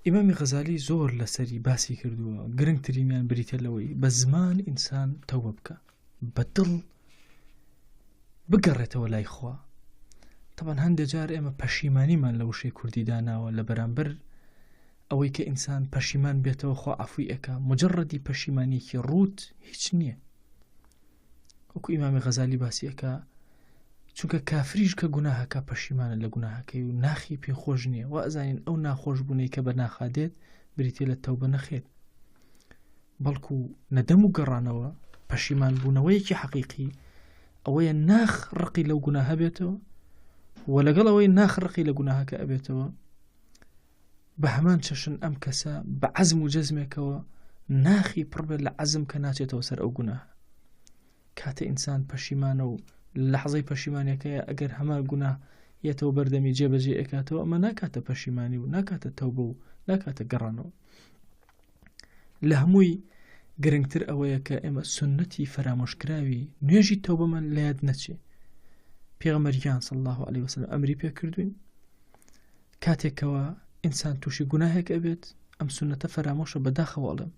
ئیمامی غەزالی زۆر لەسەری باسی کردووە گرنگترینیان بریتە لەوەی بە زمان ئینسان تەوبە بکە بە دڵ بگەڕێتەوە لای خوا طبعا هەندێک جار ئێمە پەشیمانیمان لە وشەی کوردی داناوە لە بەرامبەر ئەوەی کە ئینسان پەشیمان بێتەوە خوا عەفوی ئەکا مجەڕەدی پەشیمانیەکی ڕوت هیچ نییە وەکو ئیمامی غەزالی باسی ئەکا چونکە کافریش کە گوناهەکە پەشیمانە لە گوناهەکەی و ناخی پێخۆش نییە و ئەزانین ئەو ناخۆش بوونەی کە بە ناخادێت بریتێ لە تەوبە نەخێت بەڵکو نەدەم و گەڕانەوە پەشیمان بوونەوەیەکی حەقیقی ئەوەیە ناخ ڕقی لەو گوناهە بێتەوە و لەگەڵ ئەوەی ناخ ڕقی لە گوناهەکە ئەبێتەوە بە هەمان چەشن ئەم کەسە بە عەزم و جەزمێکەوە ناخی پڕبێت لە عەزم کە ناچێتەوە سەر ئەو گوناهە کاتە ئینسان پەشیمانە و لەحظەی پەشیمانیەکەیە ئەگەر هەمان گوناه یەتەوە بەردەمی جێبەجێ ئەکاتەوە ئەمە ناکاتە پەشیمانی و ناکاتە تەوبە و ناکاتە گەڕانەوە لە هەمووی گرنگتر ئەوەیە کە ئێمە سنەتی فەرامۆشکراوی نوێژی تەوبەمان لە یاد نەچێ پێغەمبەریان صلی الله علیه وسلم ئەمری پێ کردوین کاتێکەوە ئینسان تووشی گوناهێک ئەبێت ئەم سنەتە فەرامۆشە بەداخەوە ئەڵێم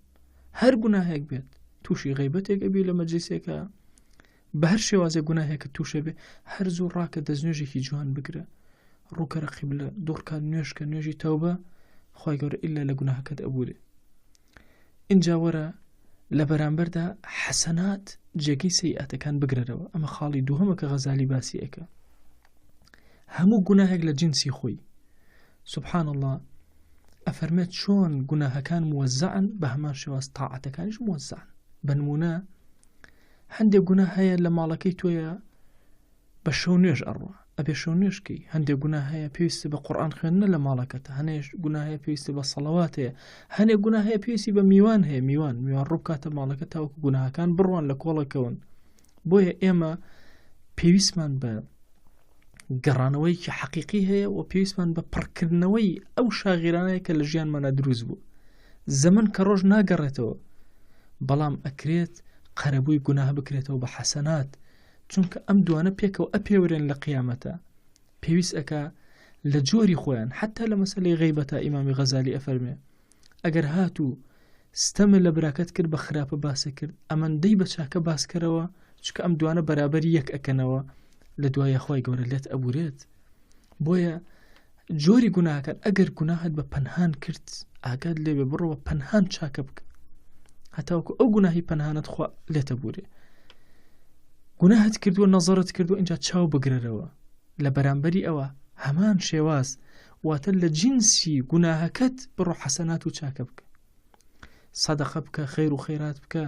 هەر گوناهێک بێت تووشی غەیبەتێک ئەبێ لە مەجلیسێکە بە هەر شێوازێک گوناهێکە تووشە بێ هەر زوو ڕاکە دەستنوێژێکی جوان بگرە ڕووکەرە قیبلە دوڕکات نوێژکە نوێژی تەوبە خوای گەورە ئیلا لە گوناهەکەت ئەبوورێ اینجا وەرە لە بەرامبەردا حەسەنات جێگەی سەیئاتەکان بگرەرەوە ئەمە خاڵی دووهەمە کە غەزالی باسی ئەکە هەموو گوناهێک لە جنسی خۆی سبحان الله ئەفەرمێت چۆن گوناهەکان موەزەعن بە هەمان شێواز تاعەتەکانیش موەزەعن بەنمونە هەندێک گوناه هەیە لە ماڵەکەی تۆیە بە شەو نوێژ ئەڕوا ئەبێ شەو نوێژکەی هەندێک گوناه هەیە پێویستە بە قورئان خوێندنە لە ماڵەکەتە هەنێش گوناه هەیە پێویستە بە سەڵەوات هەیە هەندێک گوناه هەیە پێویستی بە میوان هەیە میوان ڕووبکاتە ماڵەکە تاوەکو گوناهەکان بڕوان لە کۆڵەکەون بۆیە ئێمە پێویستمان بە گەڕانەوەیکی حەقیقی هەیە و پێویستمان بە پڕکردنەوەی ئەو شاغیرانەیە کە لە ژیانمانە دروست بوو زەمن کە ڕۆژ ناگەڕێتەوە بەڵام ئەکرێت قەرەبووی گوناه بکرێتەوە بە حەسەنات چونکە ئەم دوانە پێکەوە ئەپێورێن لە قیامەتە پێویست ئەکا لە جۆری خۆیان حتا لە مەسەلەی غەیبەتە ئیمامی غەزالی ئەفەرمێ ئەگەر هاتوو ستەمە لە براکەت کرد بە خراپە باسە کرد ئەمەندەی بە چاکە باسکەرەوە چکە ئەم دوانە بەرابەری یەک ئەکەنەوە لە دوایە خۆی گەورە لێت ئەبورێت. بۆیە جۆری گوناهەکان ئەگەر گوناهت بە پەنهان کرد ئاگات لێبێ بڕەوە پەنهان چاکە بکە هەتاوەکو ئەو گوناهی پەنهانت خوا لێتە بورێ. گوناهت کردووە نەزەرت کردووە اینجا چاو بگرەرەوە لە بەرامبەری ئەوە هەمان شێواز واتە لە جینسی گوناهەکەت بڕۆ حەسەنات و چاکە بکە، سەدەقە بکە، خەیر و خەیرات بکە،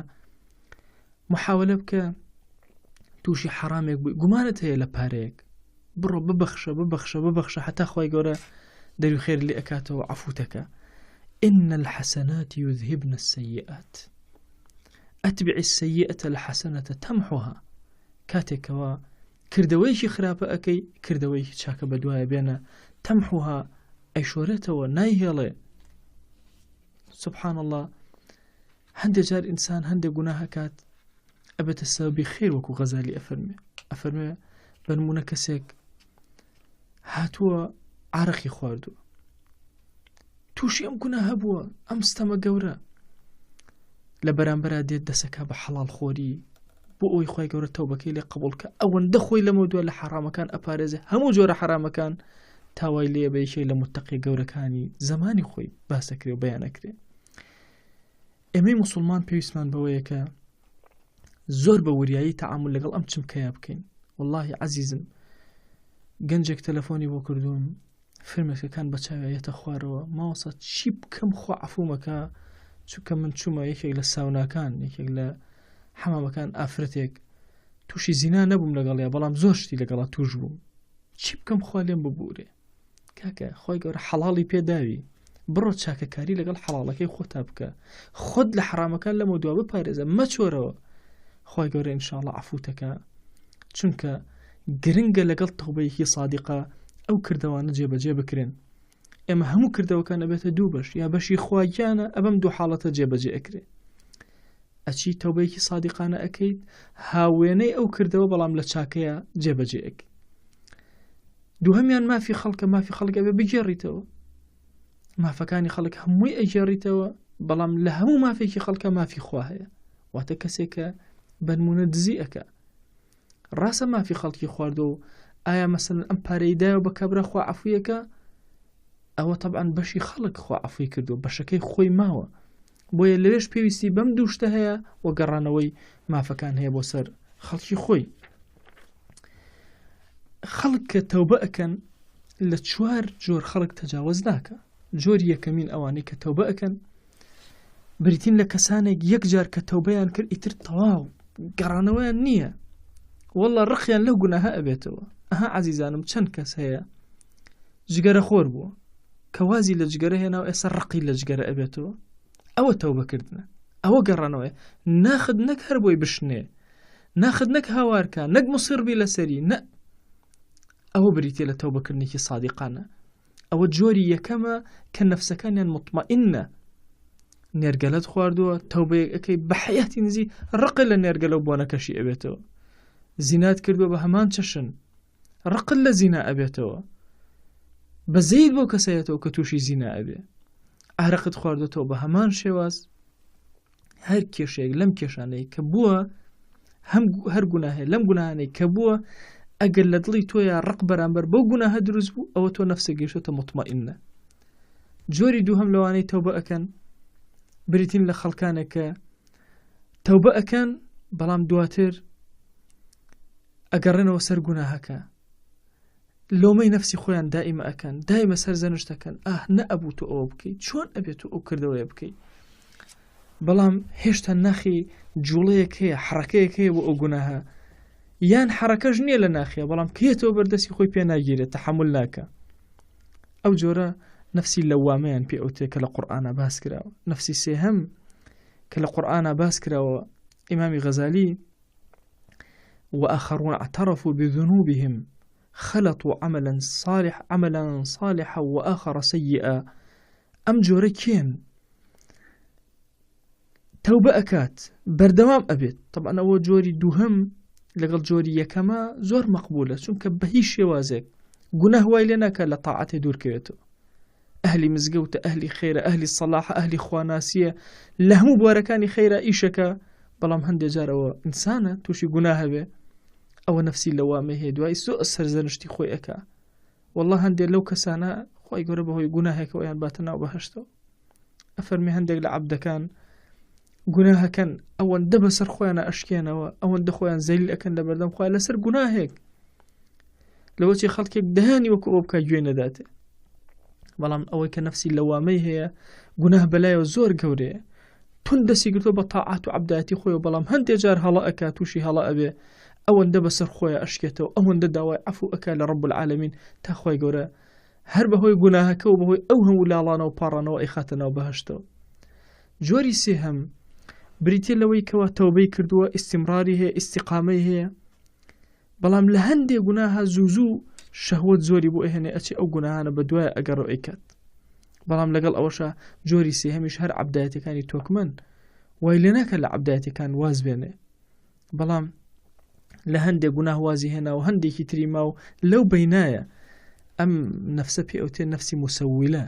محاولە بکە تووشی حرامێک بووی گومانت هەیە لە پارەیەک بڕۆ ببەخشە حتا خۆی گەورە دەروی خێر لێ ئەکاتەوە عەفوتەکە. إن الحسنات يذهبن السيئات أتبع السيئة الحسنة تمحها. کاتێکەوە کردەوەیکی خراپە ئەەکەی کردەوەیکی چاکە بەدوایە بێنە تەمحوها ئەیشۆرێتەوە نایهێڵێ. سبحان الله هەندێک جار ئینسان هەندێک گوناهەکات ئەبێتە سەبەبی خێر وەکو غەزالی ئەفەرمێ بە نمونە کەسێک هاتووە عارەقی خواردووە تووشی ئەم گوناهە بووە ئەم ستەمە گەورە لە بەرامبەرا دێت دەسەکە بە حەڵال خۆری بۆ ئەوی خۆی گەورە تەوبەکەی لێ قبوڵکە ئەوەندە خۆی لەمە دووە لە حرامەکان ئەپارێزێ هەموو جۆرە حرامەکان تاوای لێ بەیەکێک لە متەقی گەورەکانی زمانی خۆی باسەکرێ و بەیانەکرێ. ئێمەی موسڵمان پێویستمان بەوەیە کە زۆر بە وریایی تەعامل لەگەڵ ئەم چمکەیە بکەین. واللهی عەزیزم گەنجێک تەلەفۆنی بۆ کردوم فرمێکەکان بە چاویەتە خوارەوە ماوەسە چی بکەم خوا عەفوومەکە چونکە من چوومە یەکێک لە ساوناکان یەکێک لە حەمامەکان ئافرەتێک تووشی زینا نەبووم لەگەڵەیە بەڵام زۆر شتی لەگەڵا توش بووم چی بکەم خوا لێم ببوورێ. کاکە خۆی گەورە حەڵاڵی پێداوی بڕۆ چاکەکاری لەگەڵ حەڵاڵەکەی خۆتا بکە خۆت لە حرامەکان لەمە دووە بپارێزە مەچۆرەوە خۆی گەورە ئینشاءڵڵا عەفووتەکە چونکە گرنگە لەگەڵ تەوبەیەکی سادقە ئەو کردەوانە جێبەجێ بکرێن. ئێمە هەموو کردەوەکان ئەبێتە دوو بەش یا بەشی خواگیانە ئەبەم دوو حاڵەتە جێبەجێ ئەکرێ ئەچی تەوبەیەکی سادقانە ئەەکەیت هاوێنەی ئەو کردەوە بەڵام لە چاکەیە جێبەجێ ئەک. دووهەمیان مافی خەڵکە بێ بگێڕیتەوە مافەکانی خەڵک هەمووی ئەگێڕیتەوە بەڵام لە هەموو مافێکی خەڵکە مافی خوا هەیە واتە کەسێکە بەنمونە دزی ئەکە ڕاستە مافی خەڵکی خواردە و ئایا مەسەلەن ئەم پارەیدایە بە کەبرە خوا عەفویەکە ئەوە تەبعاً بەشی خەڵک خوا عەفوی کردو بەشەکەی خۆی ماوە بۆیە لەوێش پێویستی بەم دووشتە هەیە و گەڕانەوەی مافەکان هەیە بۆ سەر خەڵکی خۆی. خەڵک کە تەوبە ئەکەن لە 4 جۆر خەڵک تەجاوز ناکە. جۆری یەکەمین ئەوانەی کە تەوبە ئەکەن بریتین لە کەسانێک یەک جار کە تەوبەیان کرد ئیتر تەواو گەڕانەوەیان نییە وەڵڵا ڕقیان لەو گوناهە ئەبێتەوە. ئەها عەزیزانم چەند کەس هەیە جگەرە خۆر بووە کە وازی لە جگەرە هێناو ئێستا ڕقی لە جگەرە ئەبێتەوە ئەوە تەوبەکردنە ئەوە گەڕانەوەی ناخد نەک هەر بۆی بشنێ ناخد نەک هاوارکە نەک مصیربی لەسەری نە ئەوە بریتێ لە تەوبەکردنێکی سادقانە. ئەوە جۆری یەکەمە کە نەفسەکانیان مطمئینە نێرگەلت خواردووە تەوبەیەک ئەەکەی بە حەیاتی نزی ڕقل لە نێرگەلە و بۆنەکەشی ئەبێتەوە زینات کردووە بە هەمان چەشن ڕقل لە زینا ئەبێتەوە بە زەید بۆ کەسایەتەوە کە تووشی زینا ئەبێ ئارەقت خواردوێتەوە بە هەمان شێواز هەر کێشەیەک لەم کێشانەی کە بووە هەر گوناهەیە لەم گوناهانەی کە بووە ئەگەر لە دڵی تۆیە ڕق بەرامبەر بەو گوناهە دروست بوو ئەوە تۆ نەفسە گەیشتە مطمئینە. جۆری دووهەم لەوانەی تەوبە ئەکەن بریتین لە خەڵکانێکە تەوبە ئەکەن بەڵام دواتر ئەگەڕێنەوە سەر گوناهەکە لۆمەی نەفسی خۆیان دائیمە ئەکەن دائیمە سەرزەنشتەکەن نەئەبوو تۆ ئەوە بکەیت چۆن ئەبێت ئەو کردەوەیە بکەیت بەڵام هێشتا ناخی جوڵەیەک هەیە حرەکەیەک هەیە بۆ ئەو گوناهە یان حرەکەش نییە لە ناخیە بەڵام کێتەوە بەردەستی خۆی پێ ناگیرێت تەحمل ناکە. ئەو جۆرە نفسی لەوامەیان پێ ئەو تێکە لە قورئانە باس کراوە. نفسی سێهەم کە لە قورئانە باس کراوە ئیمامی غەزالی وآخرون اعترفوا بذنوبهم خلطوا عملا صالحا وآخر سيئا. ئەم جۆرە کێن تەوبە ئەکات بەردەوام ئەبێت. طبعا ئەوە جۆری دووهەم لەگەڵ جۆری یەکەمە زۆر مەقبولە چونکە بە هیچ شێوازێک گوناه وای لێ ناکات لە تاعەتێ دوورکەوێتەوە. ئەهلی مزگەوتە، ئەهلی خێرە، ئەهلی سەلاحە، ئەهلی خواناسیە، لە هەموو بوارەکانی خێرا ئیشەکە، بەڵام هەندێک جارەوە ئینسانە تووشی گوناه هەبێ، ئەوە نەفسی لەوامە هەیە، دوای زۆر سەرزەنشتی خۆی ئەکا. وەڵڵا هەندێک لەو کەسانە خۆی گەورە بەهۆی گوناهێکەوە یان باتە ناو بەهەشتەوە. ئەفەرمێ هەندێک لە عەبدەکان گوناهەکەن ئەوەندە بەسەر خۆیانە ئەشکێنەوە، ئەوەندە خۆیان زەلیل ئەکەن لە بەردەم خۆیان لەسەر گوناهێک، لەوەچی خەڵکێک دەهانی وەکو ئەو بکات گوێ نەداتێ. بەڵام ئەوەی کە نەفسی لەوامەی هەیە، گوناه بەلایەوە زۆر گەورەیە، تون دەستی گرتووە بە تاعات و عەبدایەتی خۆیەوە، بەڵام هەندێک جار هەڵە ئەکا، تووشی هەڵە ئەبێ، ئەوەندە بەسەر خۆیە ئەشکێتەوە، ئەوەندە داوای عەفو ئەکا لە ڕەب العالەمین تا خۆی گەورە هەر بەهۆی گوناهەکە و بەهۆی ئەو هەموو لاڵانە و پاڕانەوە ئەیخاتە ناو بەهەشتەوە. جۆری سێهەم بریتێ لەوەی کەوا تەوبەی کردووە، ئیستیمراری هەیە، ئیستیقامەی هەیە، بەڵام لە هەندێک گوناها زوو شەهوەت زۆری بۆ ئەهێنێ، ئەچێ ئەو گوناهانە بەدوایە ئەگەڕۆ ئەیکات. بەڵام لەگەڵ ئەوەشە جۆری سێهەمیش هەر عەبدایەتەکانی تۆکمەن وای لێ ناکات لە عەبدایەتەکان واز بێنێ، بەڵام لە هەندێک گوناه وازی هێنا و هەندێکی تری ما و لەو بەینایە ئەم نەفسە پێ ئەوتێ نەفسی مسەویلە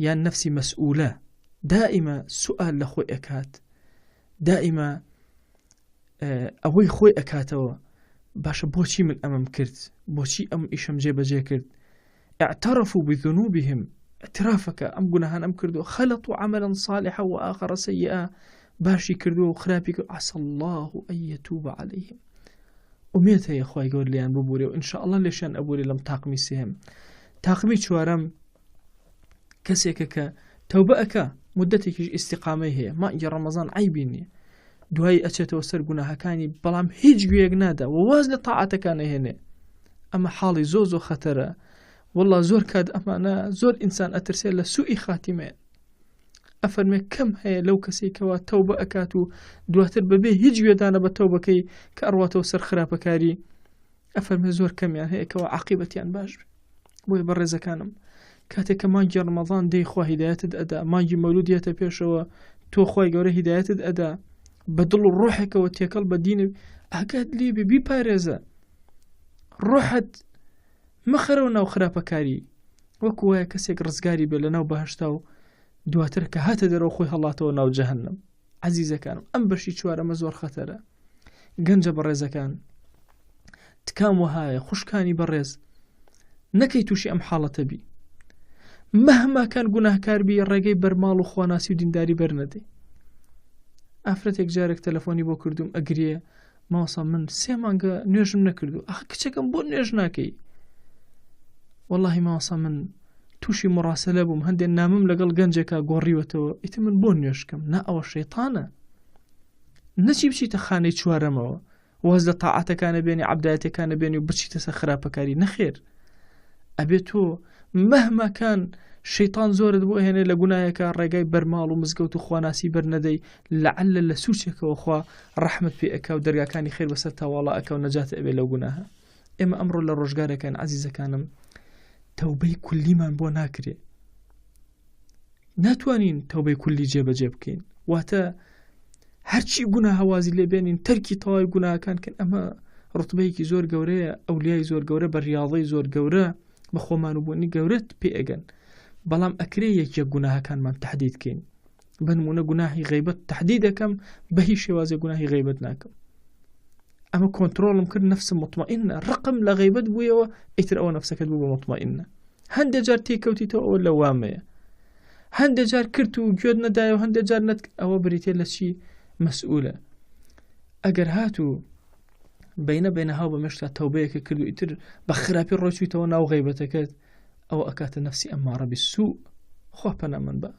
یان نەفسی مەسئولە، دائیمە سوئال لە خۆی ئەکات، دائیمە ئەوەی خۆی ئەکاتەوە، باشە بۆچی من ئەمەم کرد، بۆچی ئەم ئیشەم جێبەجێ کرد. اعترفوا بذنوبهم، اعترافەکە ئەم گوناهان ئەم کردو، خەلطوا عملا صالحا وآخر سيئا، باشی کردو و خراپی کرد، عسى الله أن يتوب عليهم. ئومێد هەیە خوای گەورە لیان ببوورێ و ئینشاء الله لێشیان ئەبوورێ لەم تاقمی سێهەم. تاقمی چوارەم کەسێکە کە تەوبە ئەکا، مدەتێکیش ئیستیقامەی هەیە، مانگی ڕەمەزان عیبی نییە، دوای ئەچێتەوە سەر گوناهەکانی، بەڵام هیچ گوێیەک نادا و واز لە تاعاتەکانە هێنێ. ئەمە حاڵی زۆر خەتەرە، والله زۆر کات ئەمانە زۆر ئینسان ئەترسێ لە سوئی خاتیمەیە. ئەفەرمێ کەم هەیە لەو کەسێکەوە تەوبە ئەکات و دواتر بەبێ هیچ گوێدانە بە تەوبەکەی کە ئەڕواتەوە سەر خراپەکاری، ئەفەرمێ زۆر کەمیان هەیە کەەوە عاقیبەتیان باش بێ. بۆیە بەڕێزەکانم، کاتێک کە مانگی ڕەمەزان دەی خوا هیدایەتت ئەدا، مانگی مەولود دێتە پێشەوە، تۆ خوای گەورە هیدایەتت ئەدا، بە دڵ و ڕۆحێکەوە تێکەڵ بە دینە، ئاگات لێبێ بیپارێزە، ڕۆحت مەخەرەوە ناو خراپەکاری، وەکو وایە کەسێک ڕزگاری بێ لە ناو بەهەشتا و دواتر کە هاتە دەرەوە خۆی هەڵاتەوە ناو جەهەنەم. عەزیزەکانم، ئەم بەشی چوارەمە زۆر خەتەرە. گەنجە بەڕێزەکان، تکام وهایە خوشکانی بەڕێز نەکەی تووشی ئەم حاڵەتە بی، مەهما کان گوناهکار بی، ڕێگەی بەرماڵ و خواناسی و دینداری بەرنەدەی. ئافرەتێک جارێک تەلەفۆنی بۆ کردوم، ئەگرێ، ماوەسا من 3 مانگە نوێژم نەکردو، ئەخ کچەکەم بۆ نوێژ ناکەی؟ واللهی ماوەسا من تووشی مڕاسەلە بووم، هەندێک نامم لەگەڵ گەنجێکە گۆڕیوەتەوە، ئیتر من بۆ نوێشکەم. نا ئەوە شەیطانە، نەچی بچیتە خانەی چوارەمەوە، واز لە تاعاتەکانە بێنی، عەبدایەتەکانە بێنی و بچیتە سەر خراپەکاری، نەخێر. ئەبێت تۆ مەهما کان شەیطان زۆرت بۆ هێنێ لە گوناهێکە، ڕێگای بەرماڵ و مزگەوت و خواناسی بەرنەدەی، لەعەلە لە سوچێکەوە خوا ڕەحمت پێ ئەکا و دەرگاکانی خێر بەسەر تاواڵە ئەکا و نەجاتە ئەبێ لەو گوناهە. ئێمە ئەمڕۆ لە ڕۆژگارەکان عەزیزەکانم تەوبەی کولیمان بۆ ناکرێ، ناتوانین تەوبەی کولی جێبەجێ بکەین، واتە هەرچی گوناه هەوازی لێبێنین، تەرکی تەواوی گوناهەکان کەن. ئەمە ڕوتبەیەکی زۆر گەورەیە، ئەولیای زۆر گەورە بە ریاضەی زۆر گەورە بە خۆمانوبوونی گەورەت پێ ئەگەن، بەڵام ئەکرێ یەکێک گوناهەکانمان تەحدید بکەین. بنمونە گوناهی غیبەت تەحدید دەکەم، بە هیچ شێوازێک گوناهی غیبەت ناکەم. ئەمە کۆنتڕۆڵم کرد، نەفسم مطمئنە، ڕقم لە غیبەت بوویەوە، ئیتر ئەوە نەفسەکەت بوو بە مطمئنە. هەندێک جار تێکەوتیتەوە، ئەوە لە وامەیە، هەندێک جار کرد و گوێت نەدایە و هەندێک جار ئەوە بریتێ لە چی مەسئولە. ئەگەر هاتوو بەینە هاو بەمێشتا تەوبەیەکە کرد و ئیتر بە خراپی ڕۆیچوویتەوە ناو غیبەتەکەت، ئەوە ئەکاتە نەفسی ئەمارە بالسوء، خوا پەنا من بە.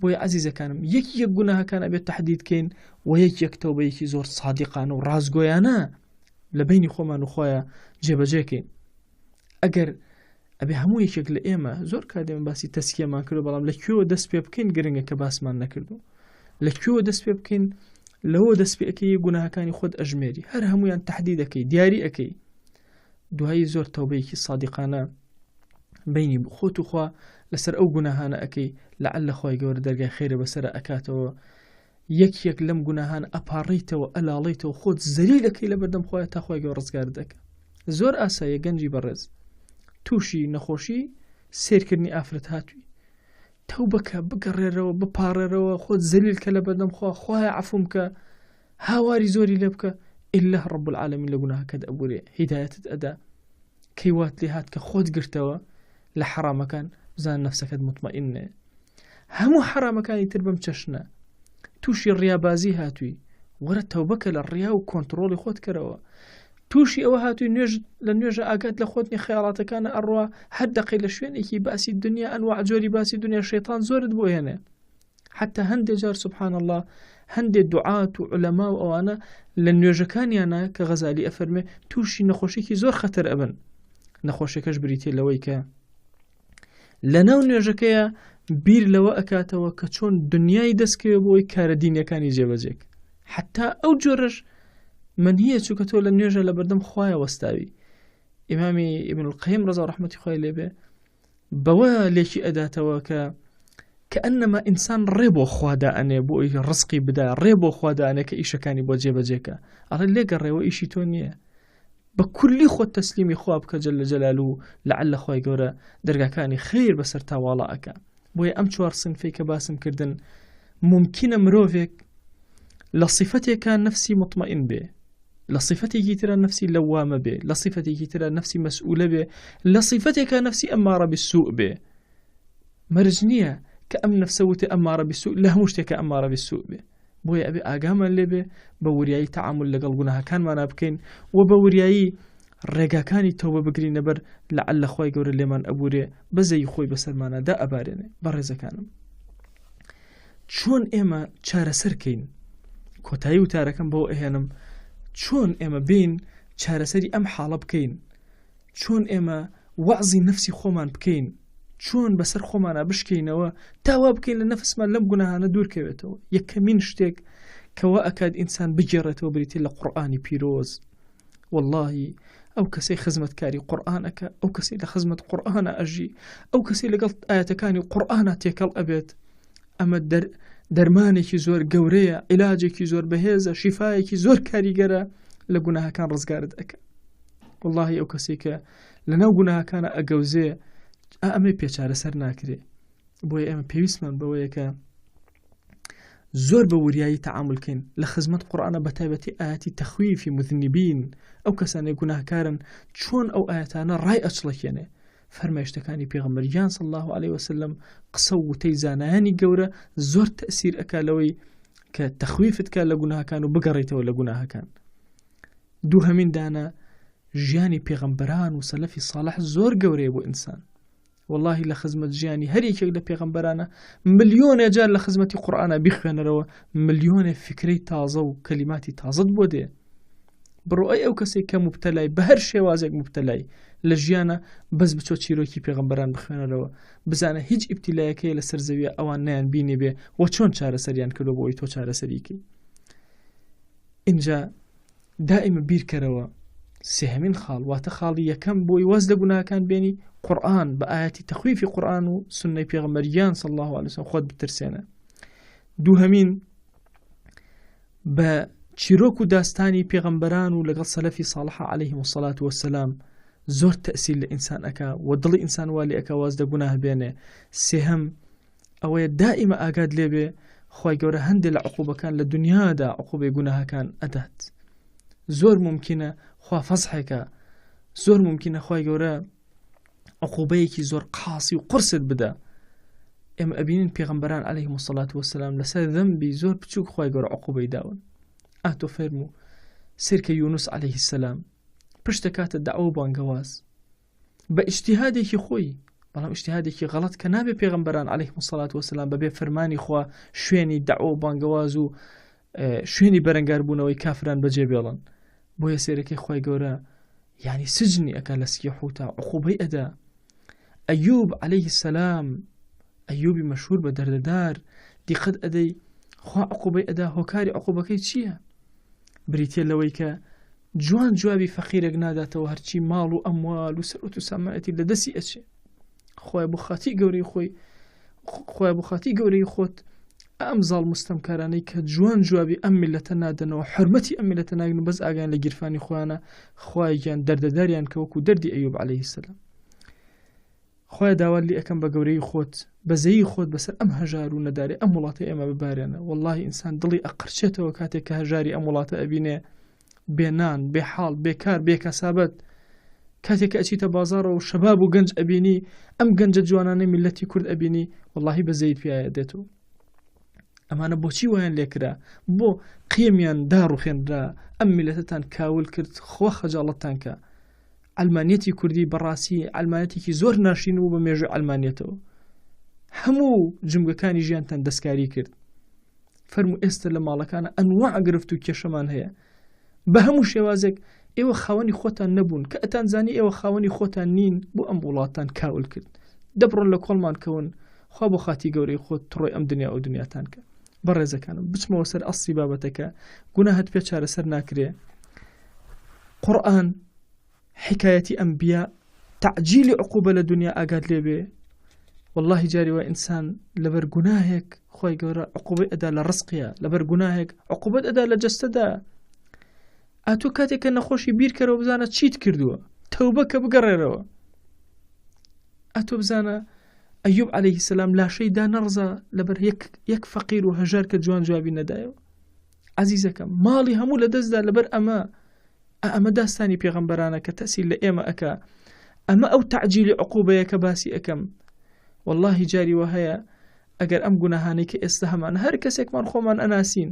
بۆیە عەزیزەکانم، یەک گوناهەکان ئەبێت تەحدید بکەین و یەک تەوبەیەکی زۆر سادقانە و ڕازگۆیانە لە بینی خۆمان و خۆیان جێبەجێکەین. ئەگەر ئەبێ هەموو یەکێک لە ئێمە، زۆر کاتێمە باسی تەسکیەمان کردو، بەڵام لەکوێوە دەست پێ بکەین گرنگە کە باسمان نەکردو، لەکوێوە دەست پێ بکەین، لەوە دەست پێ ئەکەی گوناهەکانی خۆت ئەژمێری، هەر هەمویان تەحدید ئەکەی، دیاری ئەکەی، دوایی زۆر تەوبەیەکی سادقانە بینی خۆت و خوا لەسەر ئەو گوناهانە ئەکەی، لەعەلە خۆی گەورە دەرگای خێرە بەسەرە ئەکاتەوە، یەک لەم گوناهان ئەپاڕیتەوە، ئەلاڵیتەوە، خۆت زەلیل ئەکەی لە بەردەم خۆیان تا خۆی گەورە ڕزگار دەکە. زۆر ئاساییە گەنجی بەڕێز، تووشی نەخۆشی سیرکردنی ئافرەت هاتووی تەوبەکە بگەڕێرەوە بپارێرەوە خۆت زەلیل کە لە بەردەم خوایە عەفوم کە هاواری زۆری لێ بکە ئیلا ڕەب العالەمین لە گوناهەکەت ئەبورێ هیدایەتت ئەدا کەیوات لێ هات کە خۆت گرتەوە لە حرامەکان بزان نەفسەکەت مطمئینە هەموو حرامەکانی تر بەم چەشنە تووشی ڕیابازی هاتووی وەرە تەوبەکە لە ڕیا و کۆنتڕۆڵی خۆت کەرەوە تووشی ئەوە هاتووی لە نوێژە ئاگات لە خۆتنی خەیاڵاتەکانە ئەڕوا هەر دەقەی لە شوێنێکی باسی دنیا ئەنواع جۆری باسی دنیا شەیطان زۆرت بۆ هێنێ حتى هەندێک جار سبحان الله هەندێک دوعات و عولەما و ئەوانە لە نوێژەکانیانە کە غەزالی ئەفەرمێ تووشی نەخۆشێکی زۆر خەتەر ئەبن نەخۆشیەکەش بریتێ لەوەی کە لەناو نوێژەکەیە بیر لەوە ئەکاتەوە کە چۆن دنیای دەستکەوێ بۆی کارە دینیەکانی جێبەجێک حتا ئەو جۆرەش منهیە چووکە تۆ لە نوێژە لە بەردەم خوایە وەستاوی ئیمامی ئیبن القەیم ڕەزا ڕەحمەتی خوای لێبێ بەوە لێکی ئەداتەوە کە کەئەنەما ئینسان ڕێ بۆ خوادا ئەنێ بۆ ئەوی ڕزقی بدا ڕێ بۆ خوادا ئەنێ کە ئیشەکانی بۆ جێبەجێکە ئەڵێ لێگەڕێەوە ئیشی تۆ نییە بە کولی خۆت تەسلیمی خوا بکە جەل جەلالو و لەعەلە خوای گەورە دەرگاکانی خیر بەسەر تاواڵە ئەکا بۆیە ئەم چوار سنفەی کە باسم کردن ممکنە مرۆڤێک لە صیفەتێکە نەفسی مطمئین بێ لە صیفەتێکی ترە نەفسی لەوامە بێ لە صیفەتێکی ترە نەفسی مەسئولە بێ لە صیفەتێکە نەفسی ئەمارە بالسوء بێ مەرج نییە کە ئەم نەفسە وتە ئەمارە بالسوء لە هەموو شتێکە ئەمارە بالسوء بێ بۆیە ئەبێ ئاگامان لێبێ بە وریایی تەعامل لەگەڵ گوناهەکانمانە بکەین و بە وریایی ڕێگاکانی تەوبە بگرینە بەر لەعەلە خوای گەورە لێمان ئەبورێ بەزەی خۆی بەسەرمانەدا ئەبارێنێ بەڕێزەکانم چۆن ئێمە چارەسەرکەین کۆتایی وتارەکەم بەوە ئەهێنم چۆن ئێمە بین چارەسەری ئەم حاڵە بکەین چۆن ئێمە وەعزی نەفسی خۆمان بکەین چۆن بەسەر خۆمانە بشکەینەوە تاوا بکەین لە نەفسمان لەم گوناهانە دوورکەوێتەوە یەکەمین شتێک کەوا ئەکات ئینسان بگێڕێتەوە بریتێ لە قورئانی پیرۆز واللهی ئەو کەسەی خزمەتکاری قورئانەکە ئەو کەسەی لە خزمەت قورئانە ئەژی ئەو کەسەی لەگەڵ ئاەتەکانی قورئانە تێکەڵ ئەبێت ئەمە دەرمانێکی زۆر گەورەیە عیلاجێکی زۆر بەهێزە شیفایەکی زۆر کاریگەرە لە گوناهەکان ڕزگارت ئەکە واللهی ئەو کەسێک کە لەناو گوناهەکانە ئەگەوزێ ئەمەی پێچارە سەر ناکرێ بۆیە ئێمە پێویستمان بەوەیە کە زۆر بە وریایی تەعاملکەین لە خزمەت قورئانە بەتایبەتی ئاەتی تەخویفی مذنبین ئەو کەسانەی گوناهکارن چۆن ئەو ئاەتانە ڕای ئەچڵەکێنێ فەرمایشتەکانی پێغەمبەریان صلی الله عليه وسلم قسە و وتەی زانایانی گەورە زۆر تەئسیر ئەکا لەوەی کە تەخویفت کە لە گوناهەکان و بگەڕێیتەوە لە گوناهەکان دووهەمین دانە ژیانی پێغەمبەران و سەلەفی ساڵح زۆر گەورەیە بۆ ئینسان والله لە خزمەت ژیانی هەر یەکێک لە پێغەمبەرانە ملیۆنێ جار لە خزمەتی قورئانە بیخوێنەرەوە ملیۆنێ فکرەی تازە و کەلیماتی تازەت بۆ دێ بڕۆی ئەو کەسێک کە مبتەلای بە هەر شێوازێک مبتەلای لە ژیانە بەس بچۆ چیرۆکی پێغەمبەران بخوێنەرەوە بزانە هیچ ئیبتیلایەکەی لە سەر زەویە ئەوان نیان بینێ بێ و چۆن چارەسەریان کردو بۆی تۆ چارەسەریکەی اینجا دائما بیرکەرەوە سێهەمین خاڵ واتە خاڵی یەکەم بۆی وەز لە گوناهەکان بێنی قورئان بە ئاەتی تەخویفی قورئان و سنەی پێغەمبەریان صلی الله عليه وسلم خۆت بترسێنە دووهەمین بە چیرۆک و داستانی پێغەمبەران و لەگەڵ سەلەفی ساڵحە عەلەیهیم الصەلاة وەسەلام زۆر تەئسیر لە ئینسان ئەکا و دڵی ئینسان وا لێ ئەکا واز لە گوناه بێنێ سێهەم ئەوەیە دائیمە ئاگاد لێبێ خوای گەورە هەندێک لە عقوبەکان لە دنیادا عقوبەی گوناهەکان ئەدات زۆر ممکنە خوا فەزحێکە زۆر ممکنە خوای گەورە عقوبەیەکی زۆر قاسی و قرست بدە ئێمە ئەبینین پێغەمبەران عەلەیهیم الصەلاة وەسەلام لەسەر ذەنبی زۆر بچووک خوای گەورە عقوبەی داون ئاتۆ فەرموو سیرکە یونس عەلەیه السەلام پشتە کاتە دەعوە بانگەواز بە ئیجتیهادێکی خۆی بەڵام ئیجتیهادێکی غەڵەت کە نابێ پێغەمبەران عەلەیهیم الصەلاة وەسەلام بەبێ فەرمانی خوا شوێنی دەعوە و بانگەواز و شوێنی بەرەنگاربوونەوەی کافران بەجێ بێڵن بۆیە سێرەکەی خوای گەورە یعنی سجنی ئەکا لە سکیح و تا عقوبەی ئەدا ئەیوب عەلەیه السەلام ئەیوبی مەشهور بە دەردەدار دیقەت ئەدەی خوا عقوبەی ئەدا هۆکاری عقوبەکەی چییە بریتێ لەوەی کە جوان جوابی فەقیرێک ناداتەوە هەرچی ماڵ و ئەموال و سەرۆت و سامایەتی لە دەستی ئەچێ خوای بۆ خاتی گەورەی خۆی خوای بۆ خاتی گەورەی خۆت ئەم زاڵ مستەمکارانەی کە جوان جوابی ئەم میلەتە نادەنەوە حرمەتی ئەم میلەتە ناگن بەس ئاگیان لە گیرفانی خۆیانە خوایان دەردەداریان کە وەکو دەردی ئەیوب عەلەیه السەلام خۆی داوا لێ ئەەکەم بە گەورەی خۆت بەزەیی خۆت بەسەر ئەم هەژار و نەداری ئەم وڵاتی ئێمە ببارێنە. واللهی ئینسان دڵی ئەقرچێتەوە کاتێک کە هەژاری ئەم وڵاتە ئەبینێ بێنان بێحاڵ بێکار بێکەسابەت، کاتێک کە ئەچیتە بازارەوە و شەباب و گەنج ئەبینی ئەم گەنجە جوانانەی میلەتی کورد ئەبینی واللهی بەزەیت پێایە دێتەوە. ئەمانە بۆچی وایان لێکرا؟ بۆ قیمیان داڕوخێنرا ئەم میلەتتان کاول کرد خۆ خەجاڵەتتان کە. ئەلمانیەتی کوردی بەڕاستی ئەلمانەتێکی زۆر ناشین و بە مێژوی ئەلمانیەتەوە هەموو جمگەکانی ژیانتان دەستکاری کرد. فەرموو ئێستا لە ماڵەکانە ئەنواع گرفت و کێشەمان هەیە بە هەموو شێوازێک. ئێوە خاوەنی خۆتان نەبوون کە ئەتانزانی ئێوە خاوەنی خۆتان نین بۆ ئەم وڵاتان کاول کرد. دەبڕۆن لە کۆڵمان کەون خوا بۆ خاتی گەورەی خۆت تڕۆی ئەم دنیا و دنیاتان کە. بەڕێزەکانم بچمەوە سەر ئەسڵی بابەتەکە، گوناهت پێ چارەسەر ناکرێ. قورئان حکایەتی ئەنبیا تعجیلی عقوبە لە دنیا ئاگات لێبێ. واللهی جاری وای ئینسان لەبەر گوناهێک خۆی گەورە عقوبەی ئەدا لە ڕزقیە، لەبەر گوناهێک عقوبەت ئەدا لە جەستەدا. ئاتۆ کاتێک کە نەخۆشی بیرکەرەوە بزانە چیت کردووە، تەوبە کە بگەڕێرەوە. ئاتۆ بزانە ئەیوب عەلەیهی سەلام لاشەی دا نەڕزا لەبەر یەک فەقیر و هەژار کە جوان جوابی نەدایەوە. عەزیزەکەم ماڵی هەموو لە دەستدا لەبەر ئەمە داستانی پێغەمبەرانە کە تەسیل لە ئێمە ئەکا. ئەمە ئەو تعجیلی عقوبەیە کە باسی ئەەکەم. واللهی جاری وە هەیە ئەگەر ئەم گوناهانەی کە ئێستا هەمانە هەر کەسێکمان خۆمان ئەناسین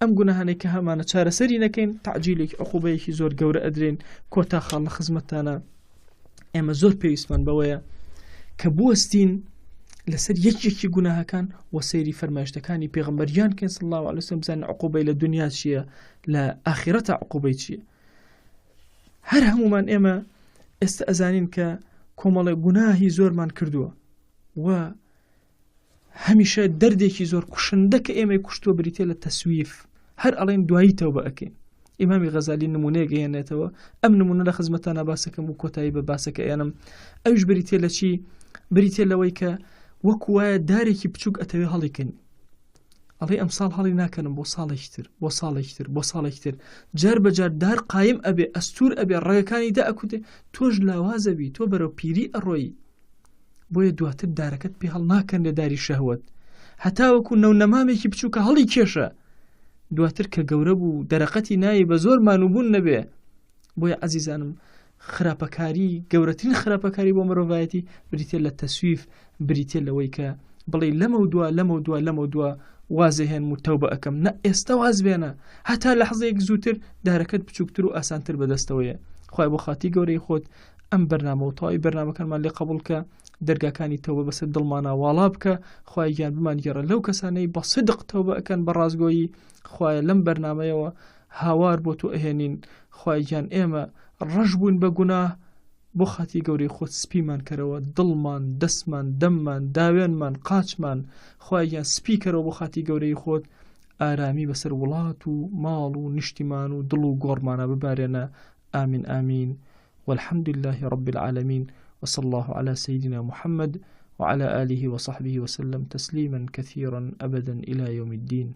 ئەم گوناهانەی کە هەمانە چارەسەری نەکەین تعجیلێکی عقوبەیەکی زۆر گەورە ئەدرێن. کۆتا خاڵ لە خزمەتانە ئێمە زۆر پێویستمان بەوەیە کە بوەستین لەسەر یەکێکی گوناهەکان و سەیری فەرمایشتەکانی پێغەمبەریان کەن صلی الله علیه وسلم بزانین عقوبەی لە دنیا چییە، لە ئاخرەتە عقوبەی چییە. هەر هەمومان ئێمە ئێستا ئەزانین کە کۆمەڵێ گوناهی زۆرمان کردووە و هەمیشە دەردێکی زۆر کوشندە کە ئێمەی کوشتووە بریتێ لە تەسویف. هەر ئەڵێن دوایی تەوبە ئەکەین. ئیمامی غەزالی نمونەیەک گەیەنێتەوە. ئەم نمونە لە خزمەتانە باسەکەم و کۆتایی بە باسەکە ئێنم. ئەوش بریتێ لە چی؟ بریتێ لەوەی کە وەکو وایە دارێکی بچووک ئەتەوێ هەڵیکەن. ئەڵێ ئەم ساڵ هەڵی ناکەنم بۆ ساڵێکتر بۆ ساڵێکتر بۆ ساڵێکتر. جار بەجار دار قایم ئەبێ ئەستور ئەبێ ڕێگەکانی دا ئەکوتێ. تۆش لاوازەبی، تۆ بەرەو پیری ئەڕۆیی. بۆیە دواتر دارەکەت پێ هەڵ ناکەن لە داری شەهوەت. هەتا وەکو نەونەمامێکی بچووکە هەڵی کێشە. دواتر کە گەورە بوو دەرەقەتی نایی بە زۆر مانوبوون نەبێ. بۆیە عەزیزانم خراپەکاری گەورەترین خراپەکاری بۆ مرۆڤایەتی بریتێ لە تەسویف، بریتێ لەوەی کە بڵێ لەمە دووە وازەهێن و تەوبە ئەەکەم. نە ئێستا واز بێنە هەتا لە حەزەیەک زووتر دارەکەت بچووکتر و ئاسانتر بەدەستەوەیە. خوای بۆ خاتی گەورەی خۆت ئەم بەرنامە و تەواوی بەرنامەکانمان لێ قبوڵ کە، دەرگاکانی تەوبە بەسەر دڵمانە واڵا بکە. خوای گیان بمان گێڕە لەو کەسانەی بە سدق تەوبە ئەکەن بە ڕازگۆیی. خوایە لەم بەرنامەیەوە هاوار بۆ تۆ ئەهێنین. خوای گیان ئێمە ڕەش بوون بە گوناه بۆ خاتی گەورەی خۆت سپیمان کەرەوە، دڵمان دەستمان دەممان داوێنمان قاچمان خوای گیان سپی کەرەوە بۆ خاتی گەورەی خۆت. ئارامی بەسەر وڵات و ماڵ و نیشتیمان و دڵ و گۆڕمانە ببارێنە. آمین آمين والحمد لله رب العالمين وصلى الله على سيدنا محمد وعلى آله وصحبه وسلم تسليما كثيرا أبدا إلى يوم الدين.